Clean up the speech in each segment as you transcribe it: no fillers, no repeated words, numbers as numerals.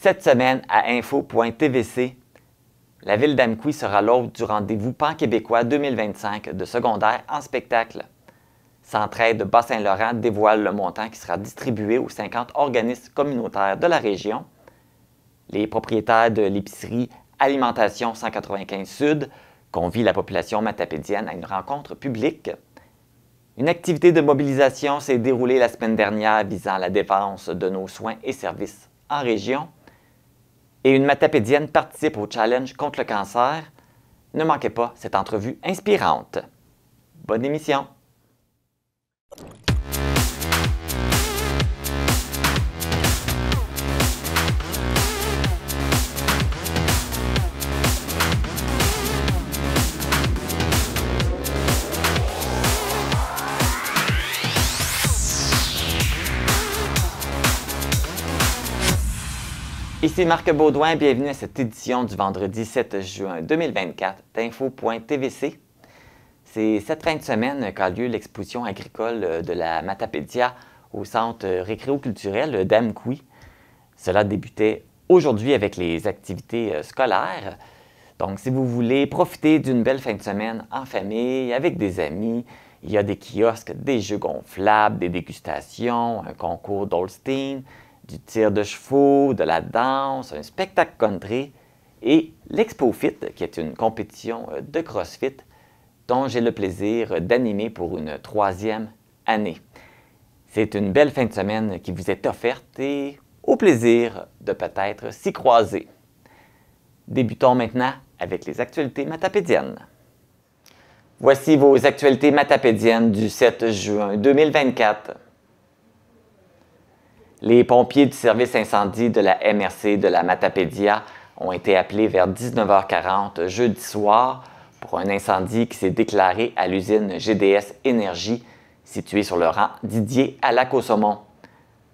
Cette semaine, à info.tvc, la ville d'Amqui sera l'hôte du rendez-vous pan-québécois 2025 de secondaire en spectacle. Centraide Bas-Saint-Laurent dévoile le montant qui sera distribué aux 50 organismes communautaires de la région. Les propriétaires de l'épicerie Alimentation 195 Sud convient la population matapédienne à une rencontre publique. Une activité de mobilisation s'est déroulée la semaine dernière visant la défense de nos soins et services en région. Et une matapédienne participe au challenge contre le cancer. Ne manquez pas cette entrevue inspirante. Bonne émission! Ici Marc Baudouin, bienvenue à cette édition du vendredi 7 juin 2024 d'Info.tvc. C'est cette fin de semaine qu'a lieu l'exposition agricole de la Matapédia au centre récréo-culturel d'Amqui. Cela débutait aujourd'hui avec les activités scolaires. Donc, si vous voulez profiter d'une belle fin de semaine en famille, avec des amis, il y a des kiosques, des jeux gonflables, des dégustations, un concours d'Holstein, du tir de chevaux, de la danse, un spectacle country et l'Expo Fit, qui est une compétition de CrossFit dont j'ai le plaisir d'animer pour une 3e année. C'est une belle fin de semaine qui vous est offerte et au plaisir de peut-être s'y croiser. Débutons maintenant avec les actualités matapédiennes. Voici vos actualités matapédiennes du 7 juin 2024. Les pompiers du service incendie de la MRC de la Matapédia ont été appelés vers 19h40 jeudi soir pour un incendie qui s'est déclaré à l'usine GDS Énergie située sur le rang Didier à Lac-au-Saumon.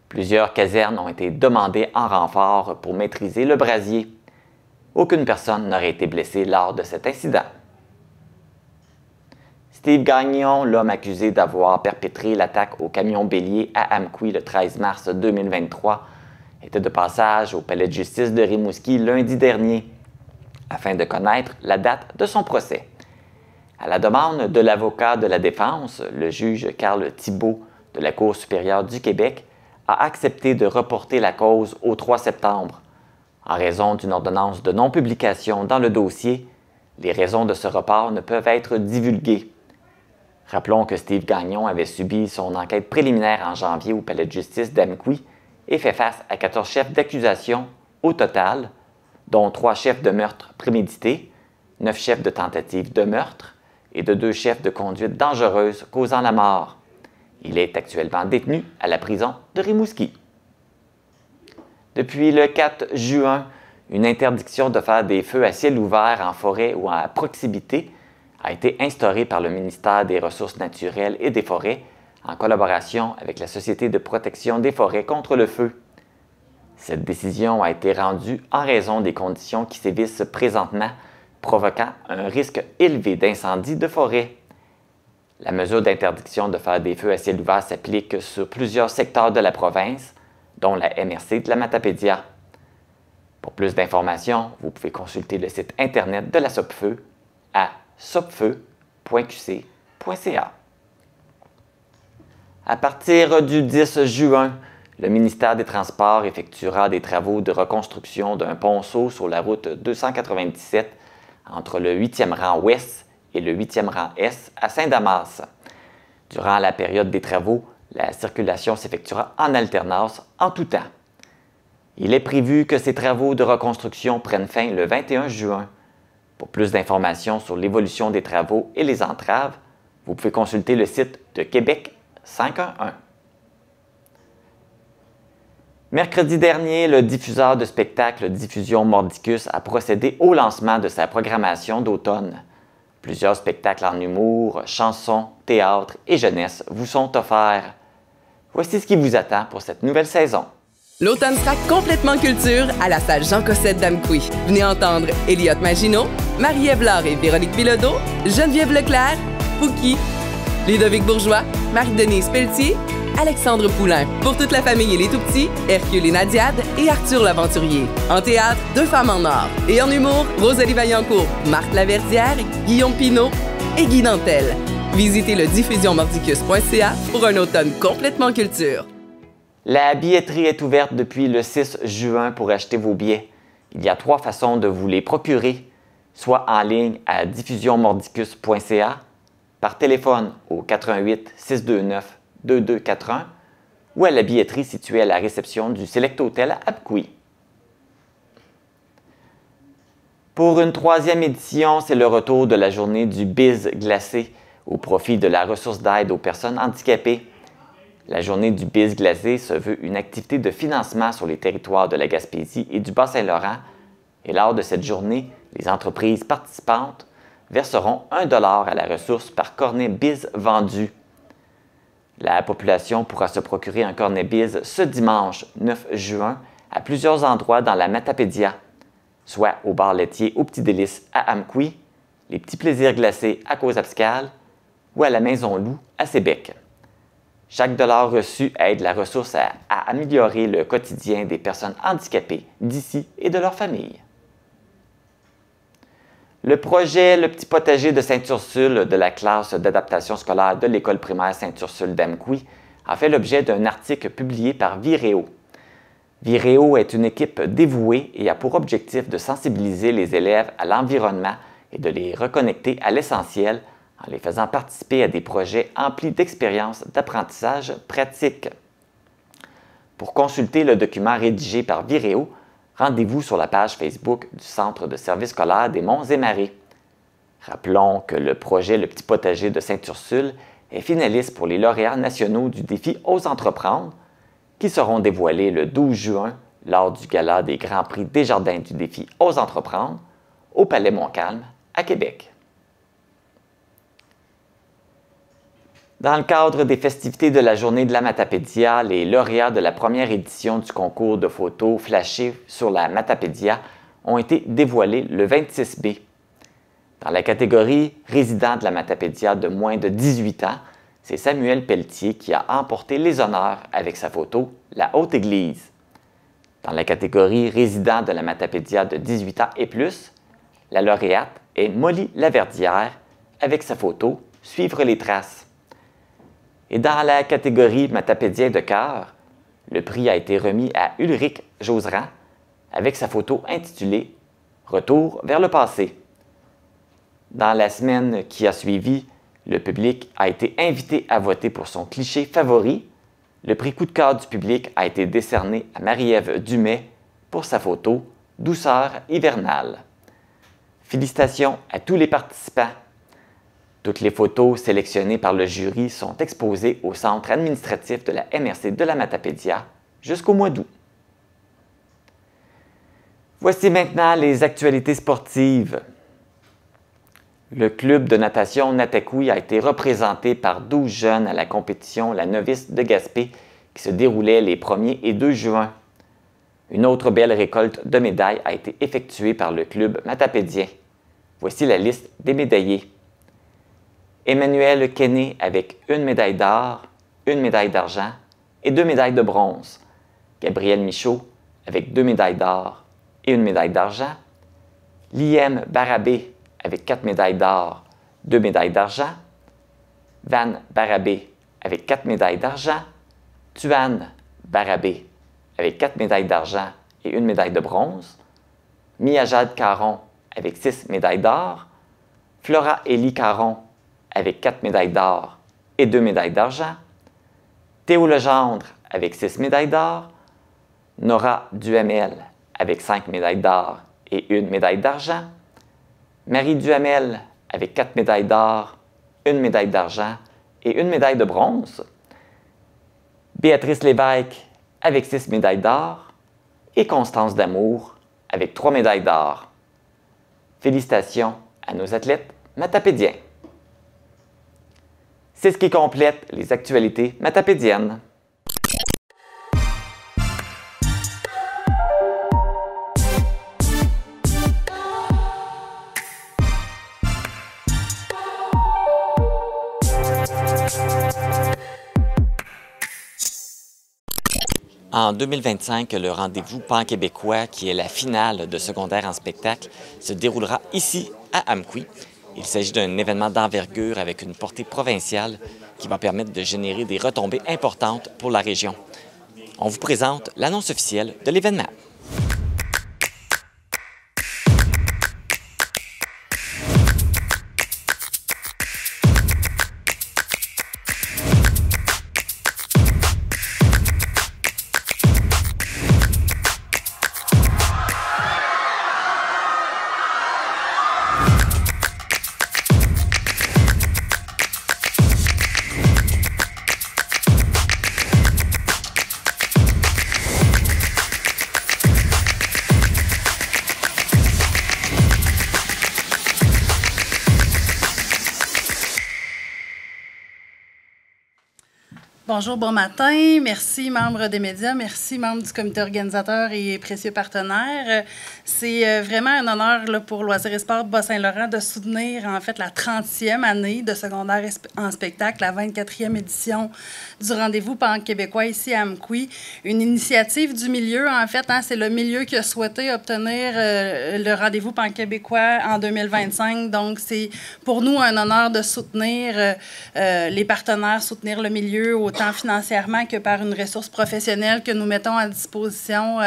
Plusieurs casernes ont été demandées en renfort pour maîtriser le brasier. Aucune personne n'aurait été blessée lors de cet incident. Steve Gagnon, l'homme accusé d'avoir perpétré l'attaque au camion bélier à Amqui le 13 mars 2023, était de passage au palais de justice de Rimouski lundi dernier, afin de connaître la date de son procès. À la demande de l'avocat de la défense, le juge Carl Thibault de la Cour supérieure du Québec a accepté de reporter la cause au 3 septembre. En raison d'une ordonnance de non-publication dans le dossier, les raisons de ce report ne peuvent être divulguées. Rappelons que Steve Gagnon avait subi son enquête préliminaire en janvier au palais de justice d'Amqui et fait face à 14 chefs d'accusation au total, dont 3 chefs de meurtre prémédité, 9 chefs de tentative de meurtre et de 2 chefs de conduite dangereuse causant la mort. Il est actuellement détenu à la prison de Rimouski. Depuis le 4 juin, une interdiction de faire des feux à ciel ouvert en forêt ou à proximité a été instaurée par le ministère des Ressources naturelles et des Forêts en collaboration avec la Société de protection des forêts contre le feu. Cette décision a été rendue en raison des conditions qui sévissent présentement, provoquant un risque élevé d'incendie de forêt. La mesure d'interdiction de faire des feux à ciel ouvert s'applique sur plusieurs secteurs de la province, dont la MRC de la Matapédia. Pour plus d'informations, vous pouvez consulter le site Internet de la Sopfeu à sopfeu.qc.ca. À partir du 10 juin, le ministère des Transports effectuera des travaux de reconstruction d'un ponceau sur la route 297 entre le 8e rang ouest et le 8e rang est à Saint-Damas. Durant la période des travaux, la circulation s'effectuera en alternance en tout temps. Il est prévu que ces travaux de reconstruction prennent fin le 21 juin. Pour plus d'informations sur l'évolution des travaux et les entraves, vous pouvez consulter le site de Québec 511. Mercredi dernier, le diffuseur de spectacles Diffusion Mordicus a procédé au lancement de sa programmation d'automne. Plusieurs spectacles en humour, chansons, théâtre et jeunesse vous sont offerts. Voici ce qui vous attend pour cette nouvelle saison. L'automne sera complètement culture à la salle Jean Cossette d'Amqui. Venez entendre Elliott Maginot, Marie-Ève Laure et Véronique Bilodeau, Geneviève Leclerc, Fouki, Ludovic Bourgeois, Marie-Denise Pelletier, Alexandre Poulain. Pour toute la famille et les tout-petits, Hercule et Nadiade et Arthur l'Aventurier. En théâtre, Deux femmes en or. Et en humour, Rosalie Vaillancourt, Marc Laverdière, Guillaume Pinault et Guy Nantel. Visitez le diffusionmordicus.ca pour un automne complètement culture. La billetterie est ouverte depuis le 6 juin pour acheter vos billets. Il y a 3 façons de vous les procurer, soit en ligne à diffusionmordicus.ca, par téléphone au 88 629 2241 ou à la billetterie située à la réception du Select Hotel à Abqui. Pour une 3e édition, c'est le retour de la journée du Biz glacé au profit de la ressource d'aide aux personnes handicapées. La journée du Biz glacé se veut une activité de financement sur les territoires de la Gaspésie et du Bas-Saint-Laurent. Et lors de cette journée, les entreprises participantes verseront 1 $ à la ressource par cornet Biz vendu. La population pourra se procurer un cornet Biz ce dimanche 9 juin à plusieurs endroits dans la Matapédia, soit au bar laitier au Petit Délice à Amqui, les Petits Plaisirs glacés à Causa-Piscale ou à la Maison Loup à Sébec. Chaque dollar reçu aide la ressource à améliorer le quotidien des personnes handicapées d'ici et de leurs familles. Le projet Le Petit Potager de Sainte-Ursule de la classe d'adaptation scolaire de l'école primaire Sainte-Ursule d'Amqui a fait l'objet d'un article publié par Viréo. Viréo est une équipe dévouée et a pour objectif de sensibiliser les élèves à l'environnement et de les reconnecter à l'essentiel en les faisant participer à des projets emplis d'expériences d'apprentissage pratique. Pour consulter le document rédigé par Viréo, rendez-vous sur la page Facebook du Centre de services scolaires des Monts et Marais. Rappelons que le projet Le Petit Potager de Sainte-Ursule est finaliste pour les lauréats nationaux du défi Ose entreprendre, qui seront dévoilés le 12 juin lors du gala des Grands Prix Desjardins du défi Ose entreprendre au Palais Montcalm à Québec. Dans le cadre des festivités de la Journée de la Matapédia, les lauréats de la première édition du concours de photos flashées sur la Matapédia ont été dévoilés le 26 mai. Dans la catégorie résident de la Matapédia de moins de 18 ans, c'est Samuel Pelletier qui a emporté les honneurs avec sa photo « La Haute Église ». Dans la catégorie résident de la Matapédia de 18 ans et plus, la lauréate est Molly Laverdière avec sa photo « Suivre les traces ». Et dans la catégorie Matapédien de cœur, le prix a été remis à Ulrich Joseran avec sa photo intitulée « Retour vers le passé ». Dans la semaine qui a suivi, le public a été invité à voter pour son cliché favori. Le prix coup de cœur du public a été décerné à Marie-Ève Dumais pour sa photo « Douceur hivernale ». Félicitations à tous les participants. Toutes les photos sélectionnées par le jury sont exposées au centre administratif de la MRC de la Matapédia jusqu'au mois d'août. Voici maintenant les actualités sportives. Le club de natation Natakoui a été représenté par 12 jeunes à la compétition La Novice de Gaspé qui se déroulait les 1er et 2 juin. Une autre belle récolte de médailles a été effectuée par le club matapédien. Voici la liste des médaillés. Emmanuel Kenney avec 1 médaille d'or, 1 médaille d'argent et 2 médailles de bronze. Gabriel Michaud avec 2 médailles d'or et 1 médaille d'argent. Liem Barabé avec 4 médailles d'or, 2 médailles d'argent. Van Barabé avec 4 médailles d'argent. Tuan Barabé avec 4 médailles d'argent et 1 médaille de bronze. Mia-Jade Caron avec 6 médailles d'or. Flora Élie Caron avec 4 médailles d'or et 2 médailles d'argent. Théo Legendre avec 6 médailles d'or. Nora Duhamel avec 5 médailles d'or et 1 médaille d'argent. Marie Duhamel avec 4 médailles d'or, 1 médaille d'argent et 1 médaille de bronze. Béatrice Lévesque avec 6 médailles d'or et Constance Damour avec 3 médailles d'or. Félicitations à nos athlètes matapédiens. C'est ce qui complète les actualités matapédiennes. En 2025, le rendez-vous pan-québécois, qui est la finale de secondaire en spectacle, se déroulera ici, à Amqui. Il s'agit d'un événement d'envergure avec une portée provinciale qui va permettre de générer des retombées importantes pour la région. On vous présente l'annonce officielle de l'événement. Bonjour, bon matin. Merci, membres des médias. Merci, membres du comité organisateur et précieux partenaires. C'est vraiment un honneur là, pour Loisirs et Sports Bas-Saint-Laurent de soutenir en fait la 30e année de secondaire en spectacle, la 24e édition du rendez-vous pan-québécois ici à Amqui. Une initiative du milieu, en fait, hein, c'est le milieu qui a souhaité obtenir le rendez-vous pan-québécois en 2025. Donc, c'est pour nous un honneur de soutenir les partenaires, soutenir le milieu autant financièrement que par une ressource professionnelle que nous mettons à disposition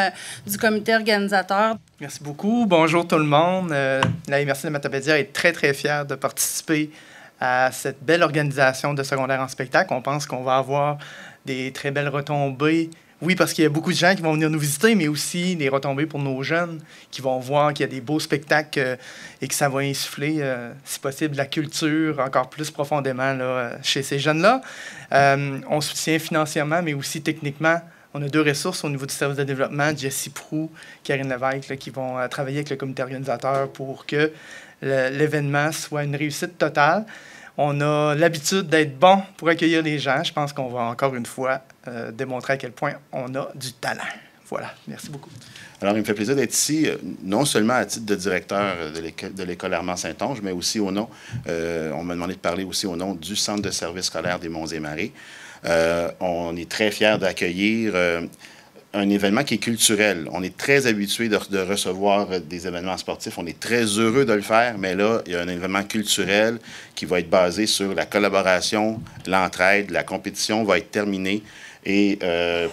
du comité organisateur. Merci beaucoup. Bonjour tout le monde. La MRC de Matapédia est très, très fière de participer à cette belle organisation de secondaire en spectacle. On pense qu'on va avoir des très belles retombées. Oui, parce qu'il y a beaucoup de gens qui vont venir nous visiter, mais aussi des retombées pour nos jeunes qui vont voir qu'il y a des beaux spectacles et que ça va insuffler, si possible, la culture encore plus profondément là, chez ces jeunes-là. On soutient financièrement, mais aussi techniquement. On a deux ressources au niveau du service de développement, Jessie Proux, Karine Lévesque, là, qui vont travailler avec le comité organisateur pour que l'événement soit une réussite totale. On a l'habitude d'être bon pour accueillir les gens. Je pense qu'on va encore une fois démontrer à quel point on a du talent. Voilà. Merci beaucoup. Alors, il me fait plaisir d'être ici, non seulement à titre de directeur de l'école Armand-Saint-Onge, mais aussi au nom, on m'a demandé de parler aussi au nom du Centre de services scolaires des Monts-et-Marais. On est très fiers d'accueillir un événement qui est culturel. On est très habitué de recevoir des événements sportifs. On est très heureux de le faire, mais là, il y a un événement culturel qui va être basé sur la collaboration, l'entraide. La compétition va être terminée. Et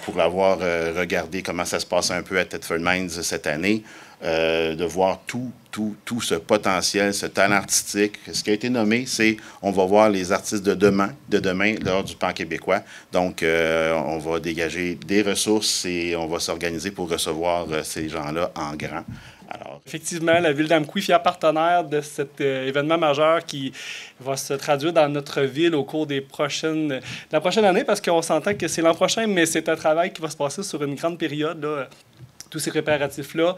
pour avoir regardé comment ça se passe un peu à Thetford Mines cette année, de voir tout ce potentiel, ce talent artistique. Ce qui a été nommé, c'est on va voir les artistes de demain lors du pan-québécois. Donc, on va dégager des ressources et on va s'organiser pour recevoir ces gens-là en grand. Alors, effectivement, la ville d'Amqui, fière partenaire de cet événement majeur qui va se traduire dans notre ville au cours de la prochaine année, parce qu'on s'entend que c'est l'an prochain, mais c'est un travail qui va se passer sur une grande période, là, tous ces préparatifs-là.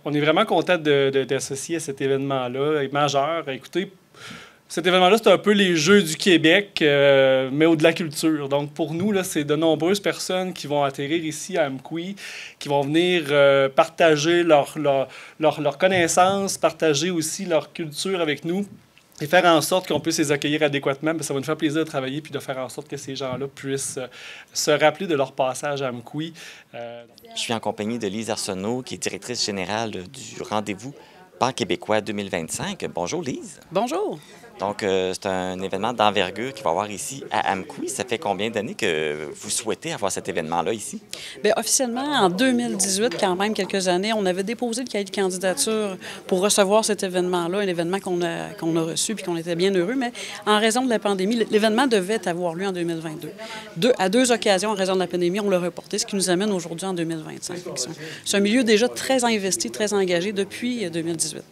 On est vraiment content d'associer à cet événement-là, majeur. Écoutez, cet événement-là, c'est un peu les Jeux du Québec, mais au-delà de la culture. Donc, pour nous, là, c'est de nombreuses personnes qui vont atterrir ici à Amqui, qui vont venir partager leur connaissances, partager aussi leur culture avec nous et faire en sorte qu'on puisse les accueillir adéquatement. Bien, ça va nous faire plaisir de travailler puis de faire en sorte que ces gens-là puissent se rappeler de leur passage à Amqui. Je suis en compagnie de Lise Arsenault, qui est directrice générale du rendez-vous pan-québécois 2025. Bonjour, Lise. Bonjour. Donc, c'est un événement d'envergure qu'il va y avoir ici à Amqui. Ça fait combien d'années que vous souhaitez avoir cet événement-là ici? Bien, officiellement, en 2018, quand même, quelques années, on avait déposé le cahier de candidature pour recevoir cet événement-là, un événement qu'on a reçu puis qu'on était bien heureux, mais en raison de la pandémie, l'événement devait avoir lieu en 2022. À deux occasions, en raison de la pandémie, on l'a reporté, ce qui nous amène aujourd'hui en 2025. C'est un milieu déjà très investi, très engagé depuis 2018.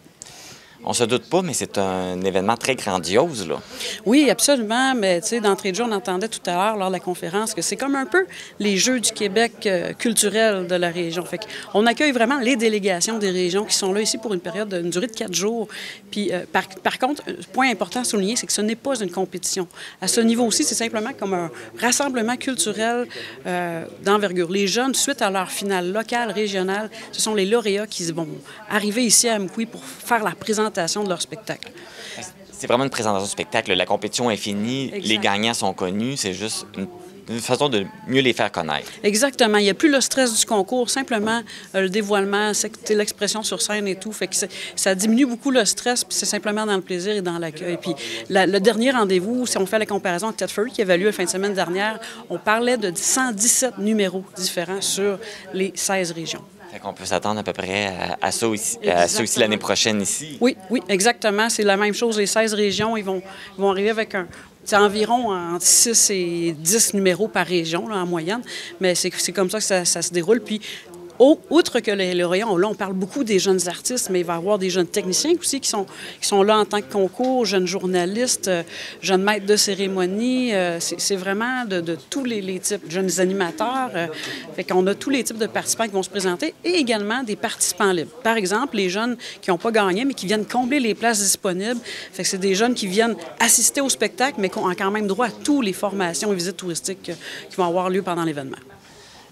On se doute pas, mais c'est un événement très grandiose, là. Oui, absolument, mais tu sais, d'entrée de jeu, on entendait tout à l'heure lors de la conférence que c'est comme un peu les Jeux du Québec culturels de la région. Fait qu'on accueille vraiment les délégations des régions qui sont là ici pour une période d'une durée de 4 jours. Puis, par contre, un point important à souligner, c'est que ce n'est pas une compétition. À ce niveau aussi, c'est simplement comme un rassemblement culturel d'envergure. Les jeunes, suite à leur finale locale, régionale, ce sont les lauréats qui vont arriver ici à Amqui pour faire la présentation de leur spectacle. C'est vraiment une présentation de spectacle. La compétition est finie, exact. Les gagnants sont connus, c'est juste une façon de mieux les faire connaître. Exactement. Il n'y a plus le stress du concours, simplement le dévoilement, c'est l'expression sur scène et tout. Fait que ça diminue beaucoup le stress, puis c'est simplement dans le plaisir et dans l'accueil. Puis le dernier rendez-vous, si on fait la comparaison avec Thetford, qui avait lieu la fin de semaine dernière, on parlait de 117 numéros différents sur les 16 régions. Fait qu'on peut s'attendre à peu près à ça aussi l'année prochaine ici. Oui, exactement. C'est la même chose. Les 16 régions, ils vont arriver avec c'est environ entre 6 et 10 numéros par région, là, en moyenne. Mais c'est comme ça que ça se déroule. Puis, outre que les lauréats, là, on parle beaucoup des jeunes artistes, mais il va y avoir des jeunes techniciens aussi qui sont là en tant que concours, jeunes journalistes, jeunes maîtres de cérémonie. C'est vraiment de tous les types, jeunes animateurs. Fait qu'on a tous les types de participants qui vont se présenter et également des participants libres. Par exemple, les jeunes qui n'ont pas gagné, mais qui viennent combler les places disponibles. Fait que c'est des jeunes qui viennent assister au spectacle, mais qui ont quand même droit à toutes les formations et visites touristiques qui vont avoir lieu pendant l'événement.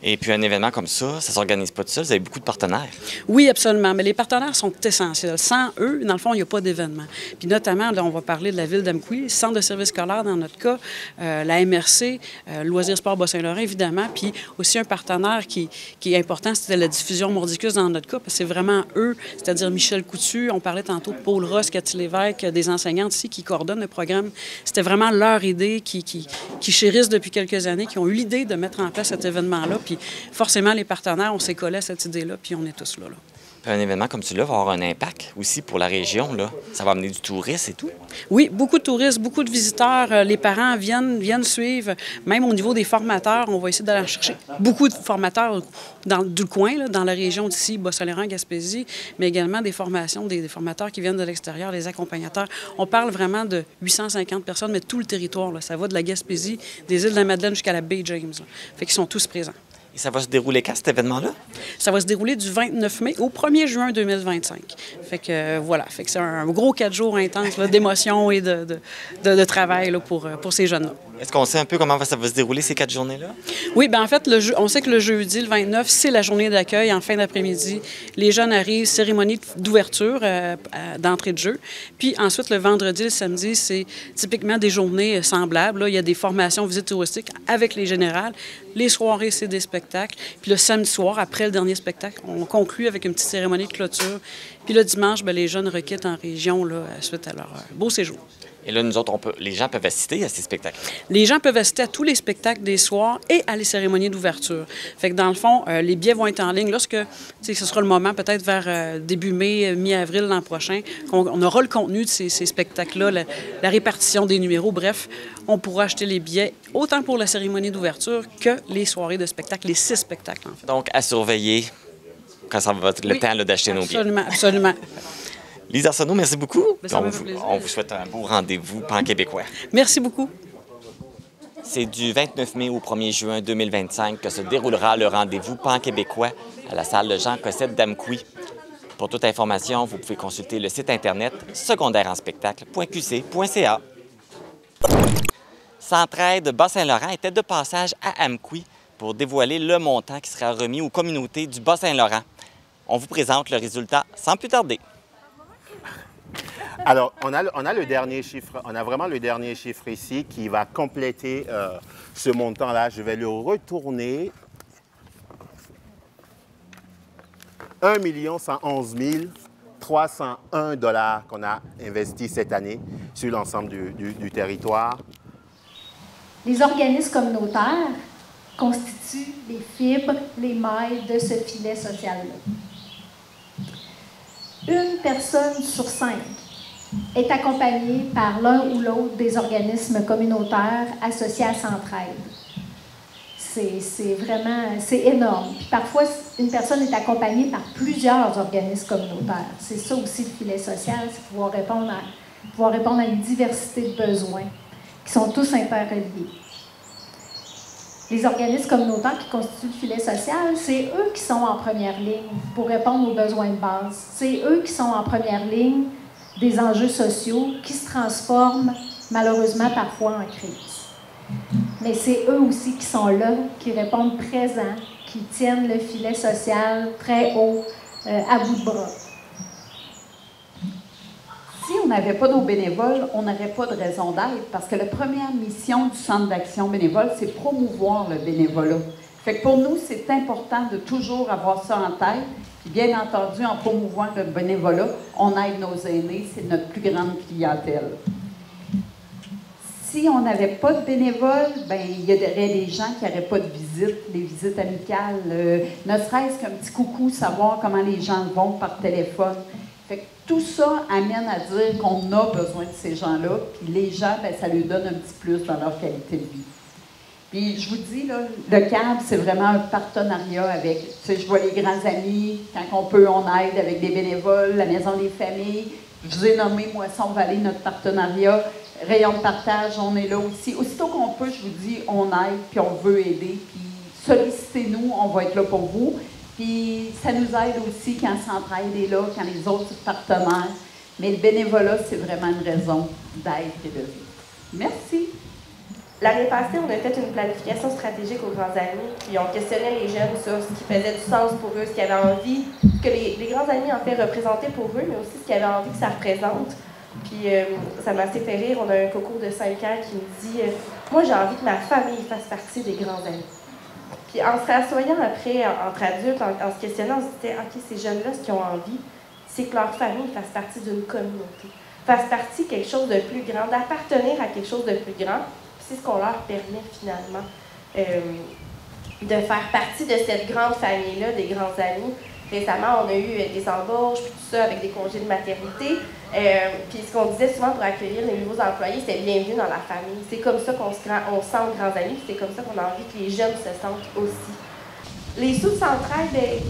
Et puis un événement comme ça ne s'organise pas tout seul, vous avez beaucoup de partenaires. Oui, absolument, mais les partenaires sont essentiels. Sans eux, dans le fond, il n'y a pas d'événement. Puis notamment, là, on va parler de la ville d'Amqui, le centre de services scolaires dans notre cas, la MRC, Loisirs Sport Bas-Saint-Laurent, évidemment, puis aussi un partenaire qui est important, c'était la diffusion Mordicus dans notre cas, parce que c'est vraiment eux, c'est-à-dire Michel Coutu, on parlait tantôt de Paul Ross, Cathy Lévesque, des enseignantes ici qui coordonnent le programme. C'était vraiment leur idée qui chérissent depuis quelques années, qui ont eu l'idée de mettre en place cet événement-là. Puis forcément, les partenaires, on s'est collés à cette idée-là, puis on est tous là. Puis un événement comme celui-là va avoir un impact aussi pour la région, là. Ça va amener du tourisme et tout. Oui, beaucoup de touristes, beaucoup de visiteurs. Les parents viennent suivre. Même au niveau des formateurs, on va essayer d'aller chercher beaucoup de formateurs du coin, là, dans la région d'ici, Bas-Saint-Laurent, Gaspésie, mais également des formations, des formateurs qui viennent de l'extérieur, des accompagnateurs. On parle vraiment de 850 personnes, mais tout le territoire, là. Ça va de la Gaspésie, des îles de la Madeleine jusqu'à la baie James, là. Fait qu'ils sont tous présents. Et ça va se dérouler quand, cet événement-là? Ça va se dérouler du 29 mai au 1er juin 2025. Fait que voilà, fait que c'est un gros 4 jours intense d'émotion et de travail là, pour ces jeunes-là. Est-ce qu'on sait un peu comment ça va se dérouler ces 4 journées-là? Oui, bien en fait, on sait que le jeudi, le 29, c'est la journée d'accueil en fin d'après-midi. Les jeunes arrivent, cérémonie d'ouverture, d'entrée de jeu. Puis ensuite, le vendredi, le samedi, c'est typiquement des journées semblables. Là, il y a des formations visites touristiques avec les générales. Les soirées, c'est des spectacles. Puis le samedi soir, après le dernier spectacle, on conclut avec une petite cérémonie de clôture. Puis le dimanche, bien, les jeunes requittent en région là, suite à leur beau séjour. Et là, nous autres, les gens peuvent assister à ces spectacles? Les gens peuvent assister à tous les spectacles des soirs et à les cérémonies d'ouverture. Fait que dans le fond, les billets vont être en ligne. Lorsque ce sera le moment, peut-être vers début mai, mi-avril l'an prochain, on aura le contenu de ces spectacles-là, la répartition des numéros. Bref, on pourra acheter les billets autant pour la cérémonie d'ouverture que les soirées de spectacle, les 6 spectacles, en fait. Donc, à surveiller quand ça va être le temps d'acheter nos billets. Absolument, absolument. Lise Arsenault, merci beaucoup. On vous souhaite un beau rendez-vous pan-québécois. Merci beaucoup. C'est du 29 mai au 1er juin 2025 que se déroulera le rendez-vous pan-québécois à la salle Jean Cossette d'Amqui. Pour toute information, vous pouvez consulter le site Internet secondaireenspectacle.qc.ca. Centraide Bas-Saint-Laurent était de passage à Amqui pour dévoiler le montant qui sera remis aux communautés du Bas-Saint-Laurent. On vous présente le résultat sans plus tarder. Alors, on a le dernier chiffre, on a vraiment le dernier chiffre ici qui va compléter ce montant-là. Je vais le retourner. 1 111 301 $ qu'on a investi cette année sur l'ensemble du territoire. Les organismes communautaires constituent les fibres, les mailles de ce filet social-là. Une personne sur 5 est accompagnée par l'un ou l'autre des organismes communautaires associés à Centraide. C'est énorme. Puis parfois, une personne est accompagnée par plusieurs organismes communautaires. C'est ça aussi le filet social, c'est pouvoir répondre à une diversité de besoins qui sont tous interreliés. Les organismes communautaires qui constituent le filet social, c'est eux qui sont en première ligne pour répondre aux besoins de base. C'est eux qui sont en première ligne des enjeux sociaux qui se transforment malheureusement parfois en crise. Mais c'est eux aussi qui sont là, qui répondent présents, qui tiennent le filet social très haut, à bout de bras. Si au n'avait pas nos bénévoles, on n'aurait pas de raison d'être, parce que la première mission du Centre d'action bénévole, c'est promouvoir le bénévolat. Fait que pour nous, c'est important de toujours avoir ça en tête. Puis bien entendu, en promouvant le bénévolat, on aide nos aînés, c'est notre plus grande clientèle. Si on n'avait pas de bénévoles, ben il y aurait des gens qui n'auraient pas de visite, des visites amicales, ne serait-ce qu'un petit coucou, savoir comment les gens vont par téléphone. Fait que tout ça amène à dire qu'on a besoin de ces gens-là, puis les gens, ben, ça leur donne un petit plus dans leur qualité de vie. Puis je vous dis, là, le CAB, c'est vraiment un partenariat avec, tu sais, je vois les grands amis, quand on peut, on aide avec des bénévoles, la Maison des familles. Je vous ai nommé Moisson Vallée, notre partenariat. Rayon de partage, on est là aussi. Aussitôt qu'on peut, je vous dis, on aide, puis on veut aider. Puis sollicitez-nous, on va être là pour vous. Puis ça nous aide aussi quand Centraide est là, quand les autres partenaires. Mais le bénévolat, c'est vraiment une raison d'être et de vivre. Merci. L'année passée, on a fait une planification stratégique aux Grands Amis, puis on questionnait les jeunes sur ce qui faisait du sens pour eux, ce qu'ils avaient envie, que les Grands Amis en fait représenter pour eux, mais aussi ce qu'ils avaient envie que ça représente. Puis ça m'a assez fait rire. On a un coco de 5 ans qui me dit moi, j'ai envie que ma famille fasse partie des Grands Amis. Puis en se rassoyant après, entre adultes, en se questionnant, on se disait OK, ces jeunes-là, ce qu'ils ont envie, c'est que leur famille fasse partie d'une communauté, fasse partie de quelque chose de plus grand, d'appartenir à quelque chose de plus grand. C'est ce qu'on leur permet finalement de faire partie de cette grande famille-là, des Grands Amis. Récemment, on a eu des embauches, puis tout ça, avec des congés de maternité. Puis ce qu'on disait souvent pour accueillir les nouveaux employés, c'était bienvenue dans la famille. C'est comme ça qu'on se sent Grands Amis, c'est comme ça qu'on a envie que les jeunes se sentent aussi. Les sous de Centraide,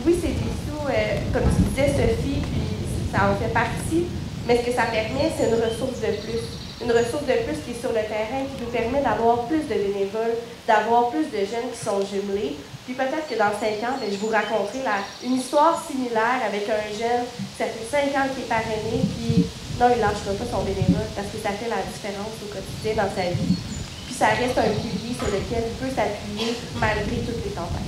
oui, c'est des sous, comme tu disais, Sophie, puis ça en fait partie, mais ce que ça permet, c'est une ressource de plus. Une ressource de plus qui est sur le terrain, qui nous permet d'avoir plus de bénévoles, d'avoir plus de jeunes qui sont jumelés. Puis peut-être que dans 5 ans, je vous raconterai une histoire similaire avec un jeune, ça fait 5 ans qu'il est parrainé, puis non, il ne lâchera pas son bénévole parce que ça fait la différence au quotidien dans sa vie. Puis ça reste un pilier sur lequel il peut s'appuyer malgré toutes les tempêtes.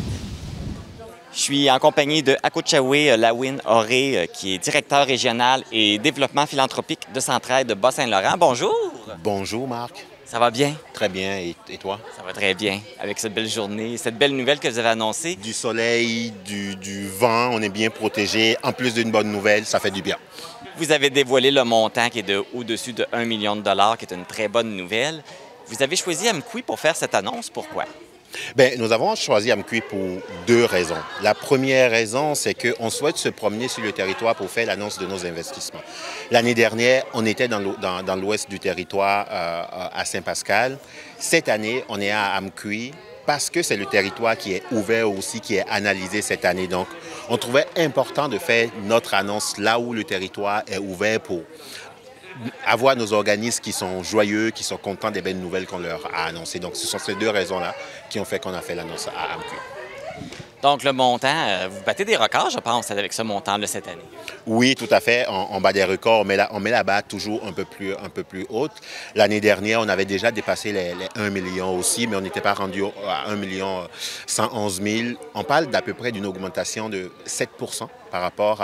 Je suis en compagnie de Akotchawe Lawin Oré, qui est directeur régional et développement philanthropique de Centraide de Bas-Saint-Laurent. Bonjour! Bonjour, Marc. Ça va bien? Très bien. Et toi? Ça va très bien. Avec cette belle journée, cette belle nouvelle que vous avez annoncée. Du soleil, du vent, on est bien protégé. En plus d'une bonne nouvelle, ça fait du bien. Vous avez dévoilé le montant qui est au-dessus de 1 million de dollars, qui est une très bonne nouvelle. Vous avez choisi Amqui pour faire cette annonce. Pourquoi? Bien, nous avons choisi Amqui pour 2 raisons. La première raison, c'est qu'on souhaite se promener sur le territoire pour faire l'annonce de nos investissements. L'année dernière, on était dans l'ouest du territoire, à Saint-Pascal. Cette année, on est à Amqui parce que c'est le territoire qui est ouvert aussi, qui est analysé cette année. Donc, on trouvait important de faire notre annonce là où le territoire est ouvert pour avoir nos organismes qui sont joyeux, qui sont contents des belles nouvelles qu'on leur a annoncées. Donc, ce sont ces 2 raisons-là qui ont fait qu'on a fait l'annonce à Amqui. Donc, le montant, vous battez des records, je pense, avec ce montant-là cette année. Oui, tout à fait. On bat des records. On met la barre toujours un peu plus haute. L'année dernière, on avait déjà dépassé les 1 million aussi, mais on n'était pas rendu à 1 million 111 000. On parle d'à peu près d'une augmentation de 7 % par rapport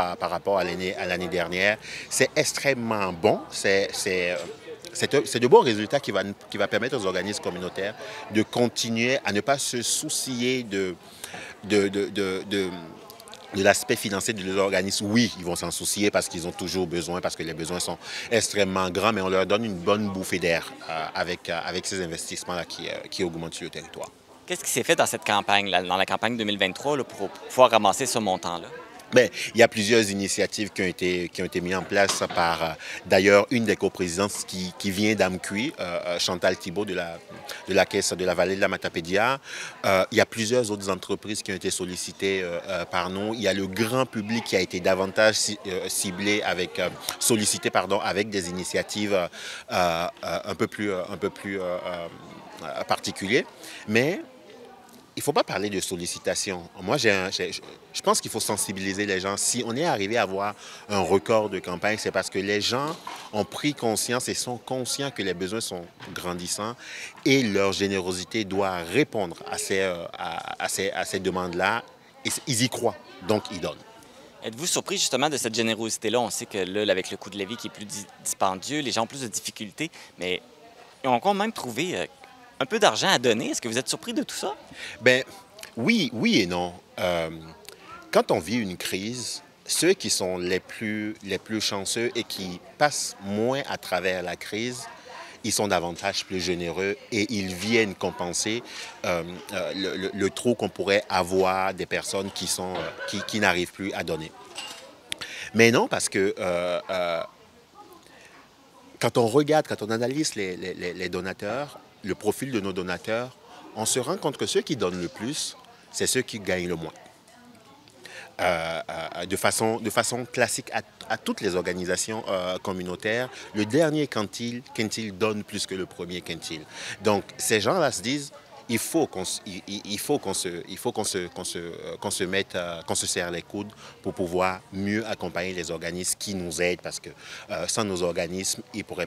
à l'année dernière. C'est extrêmement bon. C'est de bons résultats qui va permettre aux organismes communautaires de continuer à ne pas se soucier de l'aspect financier de l'organisme. Oui, ils vont s'en soucier parce qu'ils ont toujours besoin, parce que les besoins sont extrêmement grands, mais on leur donne une bonne bouffée d'air avec ces investissements-là qui augmentent sur le territoire. Qu'est-ce qui s'est fait dans cette campagne, dans la campagne 2023, pour pouvoir ramasser ce montant-là? Bien, il y a plusieurs initiatives qui ont été mises en place par, d'ailleurs, une des coprésidences qui vient d'Amqui, Chantal Thibault de la Caisse de la Vallée de la Matapédia. Il y a plusieurs autres entreprises qui ont été sollicitées par nous. Il y a le grand public qui a été davantage ciblé, sollicité avec des initiatives un peu plus particulières. Mais il ne faut pas parler de sollicitation. Moi, je pense qu'il faut sensibiliser les gens. Si on est arrivé à avoir un record de campagne, c'est parce que les gens ont pris conscience et sont conscients que les besoins sont grandissants et leur générosité doit répondre à ces demandes-là. Et ils y croient, donc ils donnent. Êtes-vous surpris justement de cette générosité-là? On sait que là, avec le coût de la vie qui est plus dispendieux, les gens ont plus de difficultés, mais ils ont quand même trouvé un peu d'argent à donner. Est-ce que vous êtes surpris de tout ça? Bien, oui et non. Quand on vit une crise, ceux qui sont les plus chanceux et qui passent moins à travers la crise, ils sont davantage plus généreux et ils viennent compenser le trop qu'on pourrait avoir des personnes qui n'arrivent plus à donner. Mais non, parce que quand on analyse les donateurs, le profil de nos donateurs, on se rend compte que ceux qui donnent le plus, c'est ceux qui gagnent le moins. De façon classique à toutes les organisations communautaires, le dernier quintile donne plus que le premier quintile. Donc, ces gens-là se disent, il faut qu'on se serre les coudes pour pouvoir mieux accompagner les organismes qui nous aident, parce que sans nos organismes, il ne pourrait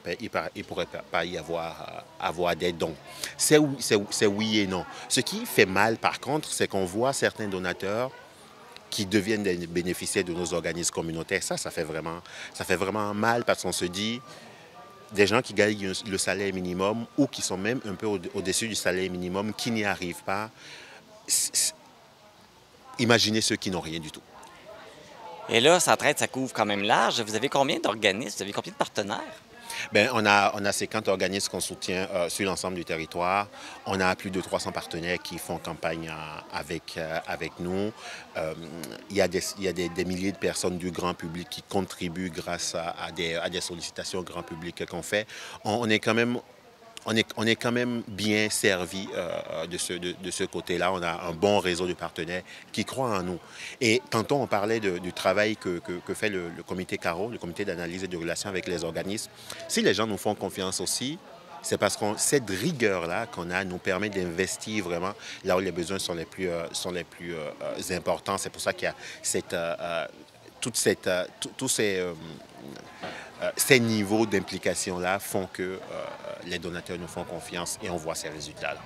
pas y avoir d'aide. Donc, c'est oui et non. Ce qui fait mal, par contre, c'est qu'on voit certains donateurs qui deviennent des bénéficiaires de nos organismes communautaires. Ça fait vraiment mal, parce qu'on se dit, des gens qui gagnent le salaire minimum ou qui sont même un peu au-dessus du salaire minimum, qui n'y arrivent pas. Imaginez ceux qui n'ont rien du tout. Et là, Centraide, ça couvre quand même large. Vous avez combien d'organismes? Vous avez combien de partenaires? Bien, on a 50 organismes qu'on soutient sur l'ensemble du territoire. On a plus de 300 partenaires qui font campagne avec nous. Il y a des milliers de personnes du grand public qui contribuent grâce à des sollicitations grand public qu'on fait. On est quand même bien servi de ce côté-là. On a un bon réseau de partenaires qui croient en nous. Et tantôt, on parlait du travail que fait le comité CARO, le comité d'analyse et de relations avec les organismes. Si les gens nous font confiance aussi, c'est parce que cette rigueur-là qu'on a nous permet d'investir vraiment là où les besoins sont les plus importants. C'est pour ça qu'il y a tous ces niveaux d'implication-là font que les donateurs nous font confiance et on voit ces résultats-là.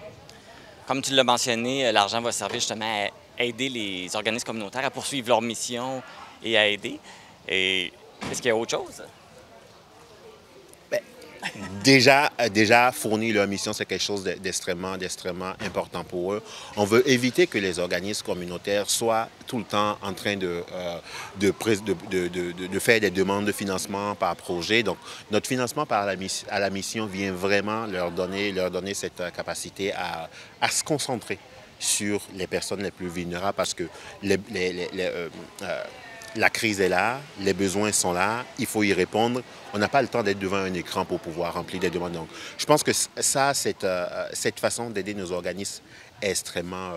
Comme tu l'as mentionné, l'argent va servir justement à aider les organismes communautaires à poursuivre leur mission et à aider. Et est-ce qu'il y a autre chose? Déjà, fournir leur mission, c'est quelque chose d'extrêmement important pour eux. On veut éviter que les organismes communautaires soient tout le temps en train de faire des demandes de financement par projet. Donc, notre financement à la mission vient vraiment leur donner cette capacité à se concentrer sur les personnes les plus vulnérables, parce que la crise est là, les besoins sont là, il faut y répondre. On n'a pas le temps d'être devant un écran pour pouvoir remplir des demandes. Donc, je pense que cette façon d'aider nos organismes est extrêmement...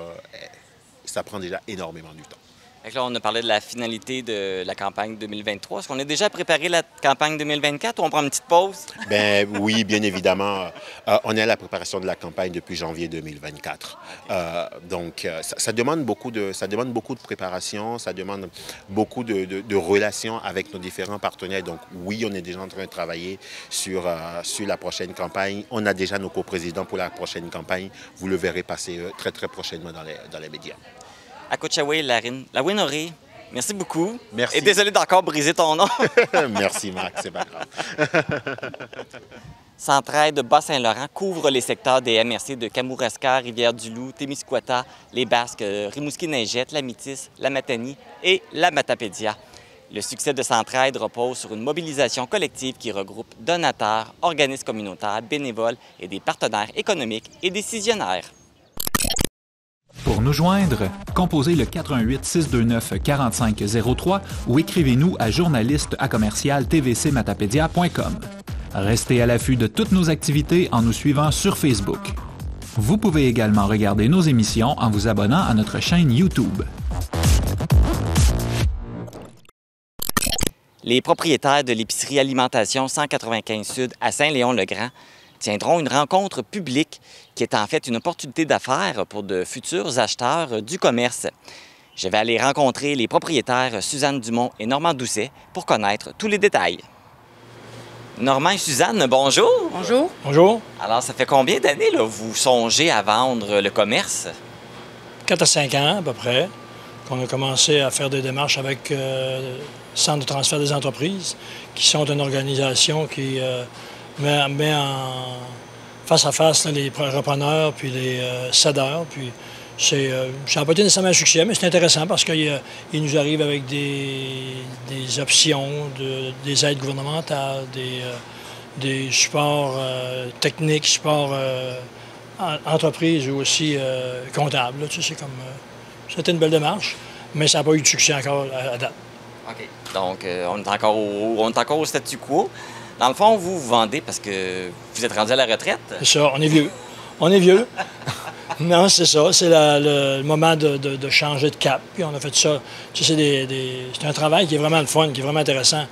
ça prend déjà énormément du temps. Là, on a parlé de la finalité de la campagne 2023. Est-ce qu'on a déjà préparé la campagne 2024 ou on prend une petite pause? Bien, oui, bien évidemment. On est à la préparation de la campagne depuis janvier 2024. Donc, ça demande beaucoup de préparation, ça demande beaucoup de relations avec nos différents partenaires. Donc, oui, on est déjà en train de travailler sur la prochaine campagne. On a déjà nos coprésidents pour la prochaine campagne. Vous le verrez passer très, très prochainement dans les médias. Akotshaway Lawin-Oré, merci beaucoup. Merci. Et désolé d'encore briser ton nom. Merci, Marc, c'est pas grave. Centraide Bas-Saint-Laurent couvre les secteurs des MRC de Kamouraska, Rivière-du-Loup, Témiscouata, les Basques, Rimouski-Neigette, la Métis, la Matanie et la Matapédia. Le succès de Centraide repose sur une mobilisation collective qui regroupe donateurs, organismes communautaires, bénévoles et des partenaires économiques et décisionnaires. Pour nous joindre, composez le 418-629-4503 ou écrivez-nous à journaliste@tvcmatapedia.com. Restez à l'affût de toutes nos activités en nous suivant sur Facebook. Vous pouvez également regarder nos émissions en vous abonnant à notre chaîne YouTube. Les propriétaires de l'épicerie Alimentation 195 Sud à Saint-Léon-le-Grand tiendront une rencontre publique qui est en fait une opportunité d'affaires pour de futurs acheteurs du commerce. Je vais aller rencontrer les propriétaires Suzanne Dumont et Normand Doucet pour connaître tous les détails. Normand et Suzanne, bonjour. Bonjour. Bonjour. Alors, ça fait combien d'années vous songez à vendre le commerce? 4 à 5 ans à peu près. qu'on a commencé à faire des démarches avec Centre de transfert des entreprises, qui sont une organisation qui met en face à face là, les repreneurs puis les cédeurs. Puis ça n'a pas été nécessairement un succès, mais c'est intéressant parce qu'il nous arrive avec des options, des aides gouvernementales, des supports techniques, supports entreprises ou aussi comptables. Là, tu sais, c'était une belle démarche, mais ça n'a pas eu de succès encore à date. OK. Donc, on est encore au statu quo. Dans le fond, vous vendez parce que vous êtes rendu à la retraite? C'est ça, on est vieux. On est vieux. Non, c'est ça. C'est le moment de changer de cap. Puis on a fait ça. Tu sais, c'est un travail qui est vraiment le fun, qui est vraiment intéressant.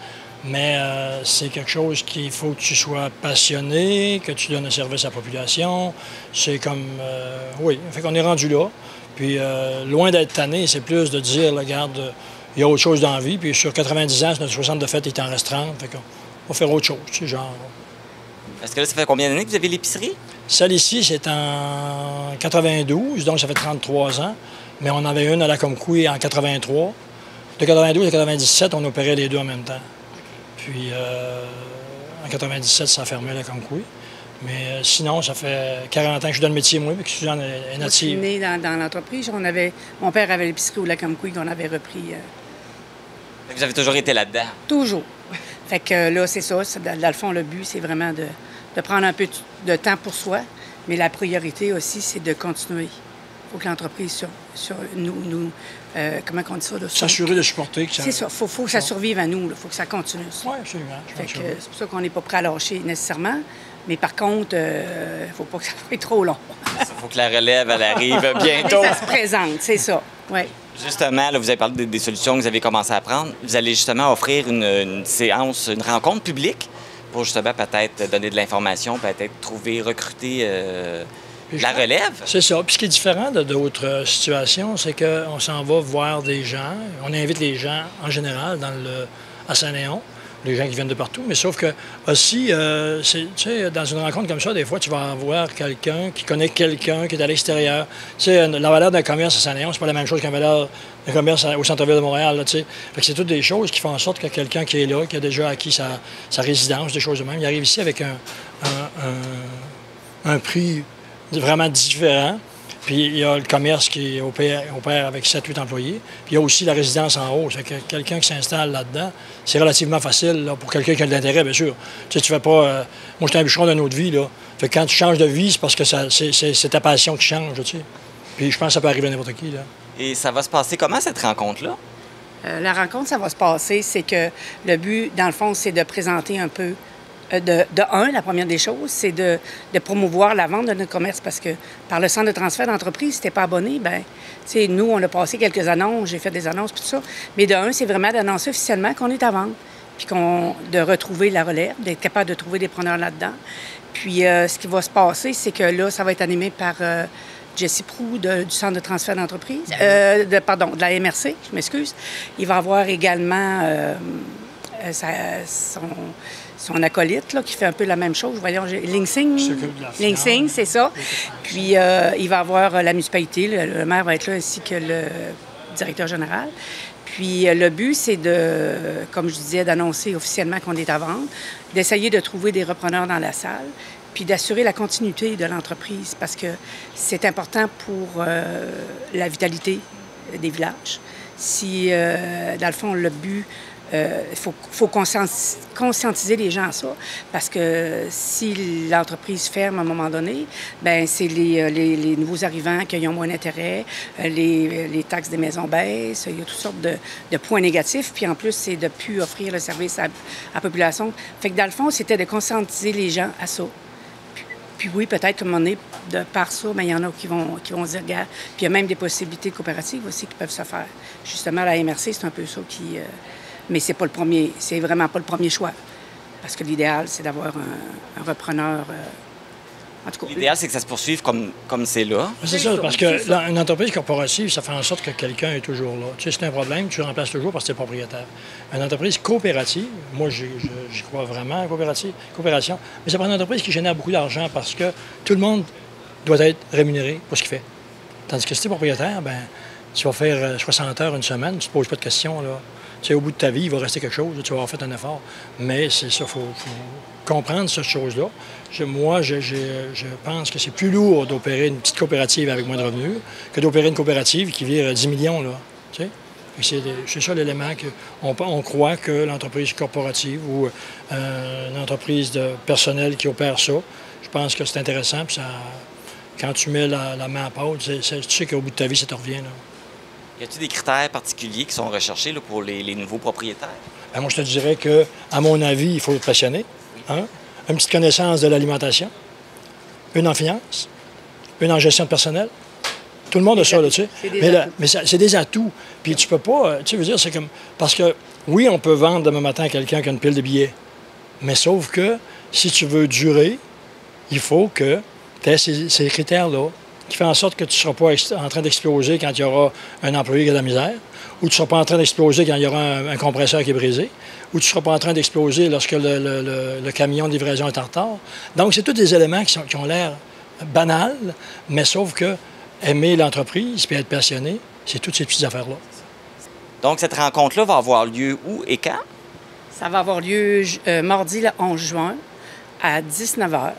Mais c'est quelque chose qu'il faut que tu sois passionné, que tu donnes un service à la population. C'est comme... oui, fait qu'on est rendu là. Puis loin d'être tanné, c'est plus de dire, regarde, il y a autre chose dans la vie. Puis sur 90 ans, notre 60 de fête, il t'en reste 30. Fait qu'on va faire autre chose, tu sais, genre... Est-ce que là, ça fait combien d'années que vous avez l'épicerie? Celle ici, c'est en 92, donc ça fait 33 ans. Mais on en avait une à la Comcouille en 83. De 92 à 97, on opérait les deux en même temps. Puis en 97, ça a fermé la Comcouille. Mais sinon, ça fait 40 ans que je suis dans le métier, moi, puis que Suzanne est native. Je suis née dans l'entreprise. Mon père avait l'épicerie au Lacomquouille qu'on avait repris. Vous avez toujours été là-dedans? Toujours. Fait que là, c'est ça. Dans le fond, le but, c'est vraiment de prendre un peu de temps pour soi. Mais la priorité aussi, c'est de continuer. Il faut que l'entreprise comment on dit ça? S'assurer de supporter. C'est ça. Il faut que ça survive à nous. Il faut que ça continue. Oui, absolument. C'est pour ça qu'on n'est pas prêt à lâcher nécessairement. Mais par contre, il ne faut pas que ça soit trop long. Il faut que la relève, elle arrive bientôt. Mais ça se présente, c'est ça. Oui. Justement, là, vous avez parlé des solutions que vous avez commencé à prendre. Vous allez justement offrir une séance, une rencontre publique pour justement peut-être donner de l'information, peut-être recruter la relève. C'est ça. Puis ce qui est différent d'autres situations, c'est qu'on s'en va voir des gens. On invite les gens en général à Saint-Léon, les gens qui viennent de partout. Mais sauf que aussi, tu sais, dans une rencontre comme ça, des fois, tu vas avoir quelqu'un qui connaît quelqu'un qui est à l'extérieur. Tu sais, la valeur d'un commerce à Saint-Léon, c'est pas la même chose qu'une valeur d'un commerce au centre-ville de Montréal, là, tu sais. Fait que c'est toutes des choses qui font en sorte que quelqu'un qui est là, qui a déjà acquis sa résidence, des choses de même, il arrive ici avec un prix vraiment différent. Puis il y a le commerce qui opère avec 7-8 employés. Puis il y a aussi la résidence en haut. C'est que quelqu'un qui s'installe là-dedans, c'est relativement facile là, pour quelqu'un qui a de l'intérêt, bien sûr. Tu sais, tu fais pas... moi, j'étais un bûcheron d'une autre vie, là. Fait que quand tu changes de vie, c'est parce que c'est ta passion qui change, tu sais. Puis je pense que ça peut arriver à n'importe qui, là. Et ça va se passer comment, cette rencontre-là? La rencontre, ça va se passer, c'est que le but, dans le fond, c'est de présenter un peu... la première des choses, c'est de promouvoir la vente de notre commerce parce que par le centre de transfert d'entreprise, si tu n'es pas abonné, bien, tu sais, nous, on a passé quelques annonces, j'ai fait des annonces, puis tout ça. Mais c'est vraiment d'annoncer officiellement qu'on est à vendre, puis de retrouver la relève, d'être capable de trouver des preneurs là-dedans. Puis ce qui va se passer, c'est que là, ça va être animé par Jessie Proux du centre de transfert d'entreprise, de la MRC, je m'excuse. Il va avoir également son acolyte, là, qui fait un peu la même chose. Voyons, Ling Sing, c'est ça. Puis, il va avoir la municipalité. Le maire va être là, ainsi que le directeur général. Puis, le but, c'est comme je disais, d'annoncer officiellement qu'on est à vendre, d'essayer de trouver des repreneurs dans la salle, puis d'assurer la continuité de l'entreprise, parce que c'est important pour la vitalité des villages. Si, dans le fond, le but... il faut conscientiser les gens à ça, parce que si l'entreprise ferme à un moment donné, bien, c'est les nouveaux arrivants qui ont moins d'intérêt, les taxes des maisons baissent, il y a toutes sortes de points négatifs, puis en plus, c'est de ne plus offrir le service à la population. Fait que dans le fond, c'était de conscientiser les gens à ça. Puis oui, peut-être qu'à un moment donné, par ça, bien, il y en a qui vont se dire, regarde, puis il y a même des possibilités coopératives aussi qui peuvent se faire. Justement, la MRC, c'est un peu ça qui... Mais c'est vraiment pas le premier choix. Parce que l'idéal, c'est d'avoir un repreneur. En tout cas. L'idéal, c'est que ça se poursuive comme c'est là. C'est ça, parce qu'une entreprise corporative, ça fait en sorte que quelqu'un est toujours là. Tu sais, c'est un problème, tu le remplaces toujours parce que tu es propriétaire. Une entreprise coopérative, moi, j'y crois vraiment, coopération, mais ça prend une entreprise qui génère beaucoup d'argent parce que tout le monde doit être rémunéré pour ce qu'il fait. Tandis que si tu es propriétaire, bien, Tu vas faire 60 heures une semaine, tu ne te poses pas de questions, là. Tu sais, au bout de ta vie, il va rester quelque chose, tu vas avoir fait un effort. Mais c'est ça, il faut comprendre cette chose-là. Moi, je pense que c'est plus lourd d'opérer une petite coopérative avec moins de revenus que d'opérer une coopérative qui vire 10 millions, là. Tu sais? C'est ça l'élément qu'on croit que l'entreprise corporative ou une entreprise de personnel qui opère ça, je pense que c'est intéressant. Puis ça, quand tu mets la main à pâte, tu sais qu'au bout de ta vie, ça te revient. Là. Y a-t-il des critères particuliers qui sont recherchés là, pour les nouveaux propriétaires? Bien, moi, je te dirais que, à mon avis, il faut être passionné. Hein? Une petite connaissance de l'alimentation, une en finance, une en gestion de personnel. Tout le monde a ça, là, tu sais. Mais c'est des atouts. Puis tu peux pas... Tu sais, veux dire, c'est comme... Parce que, oui, on peut vendre demain matin à quelqu'un qui a une pile de billets. Mais sauf que, si tu veux durer, il faut que tu aies ces critères-là qui font en sorte que tu ne seras pas en train d'exploser quand il y aura un employé qui a de la misère, ou tu ne seras pas en train d'exploser quand il y aura un compresseur qui est brisé, ou tu ne seras pas en train d'exploser lorsque le camion de livraison est en retard. Donc, c'est tous des éléments qui ont l'air banals, mais sauf que aimer l'entreprise puis être passionné, c'est toutes ces petites affaires-là. Donc, cette rencontre-là va avoir lieu où et quand? Ça va avoir lieu mardi, le 11 juin, à 19h,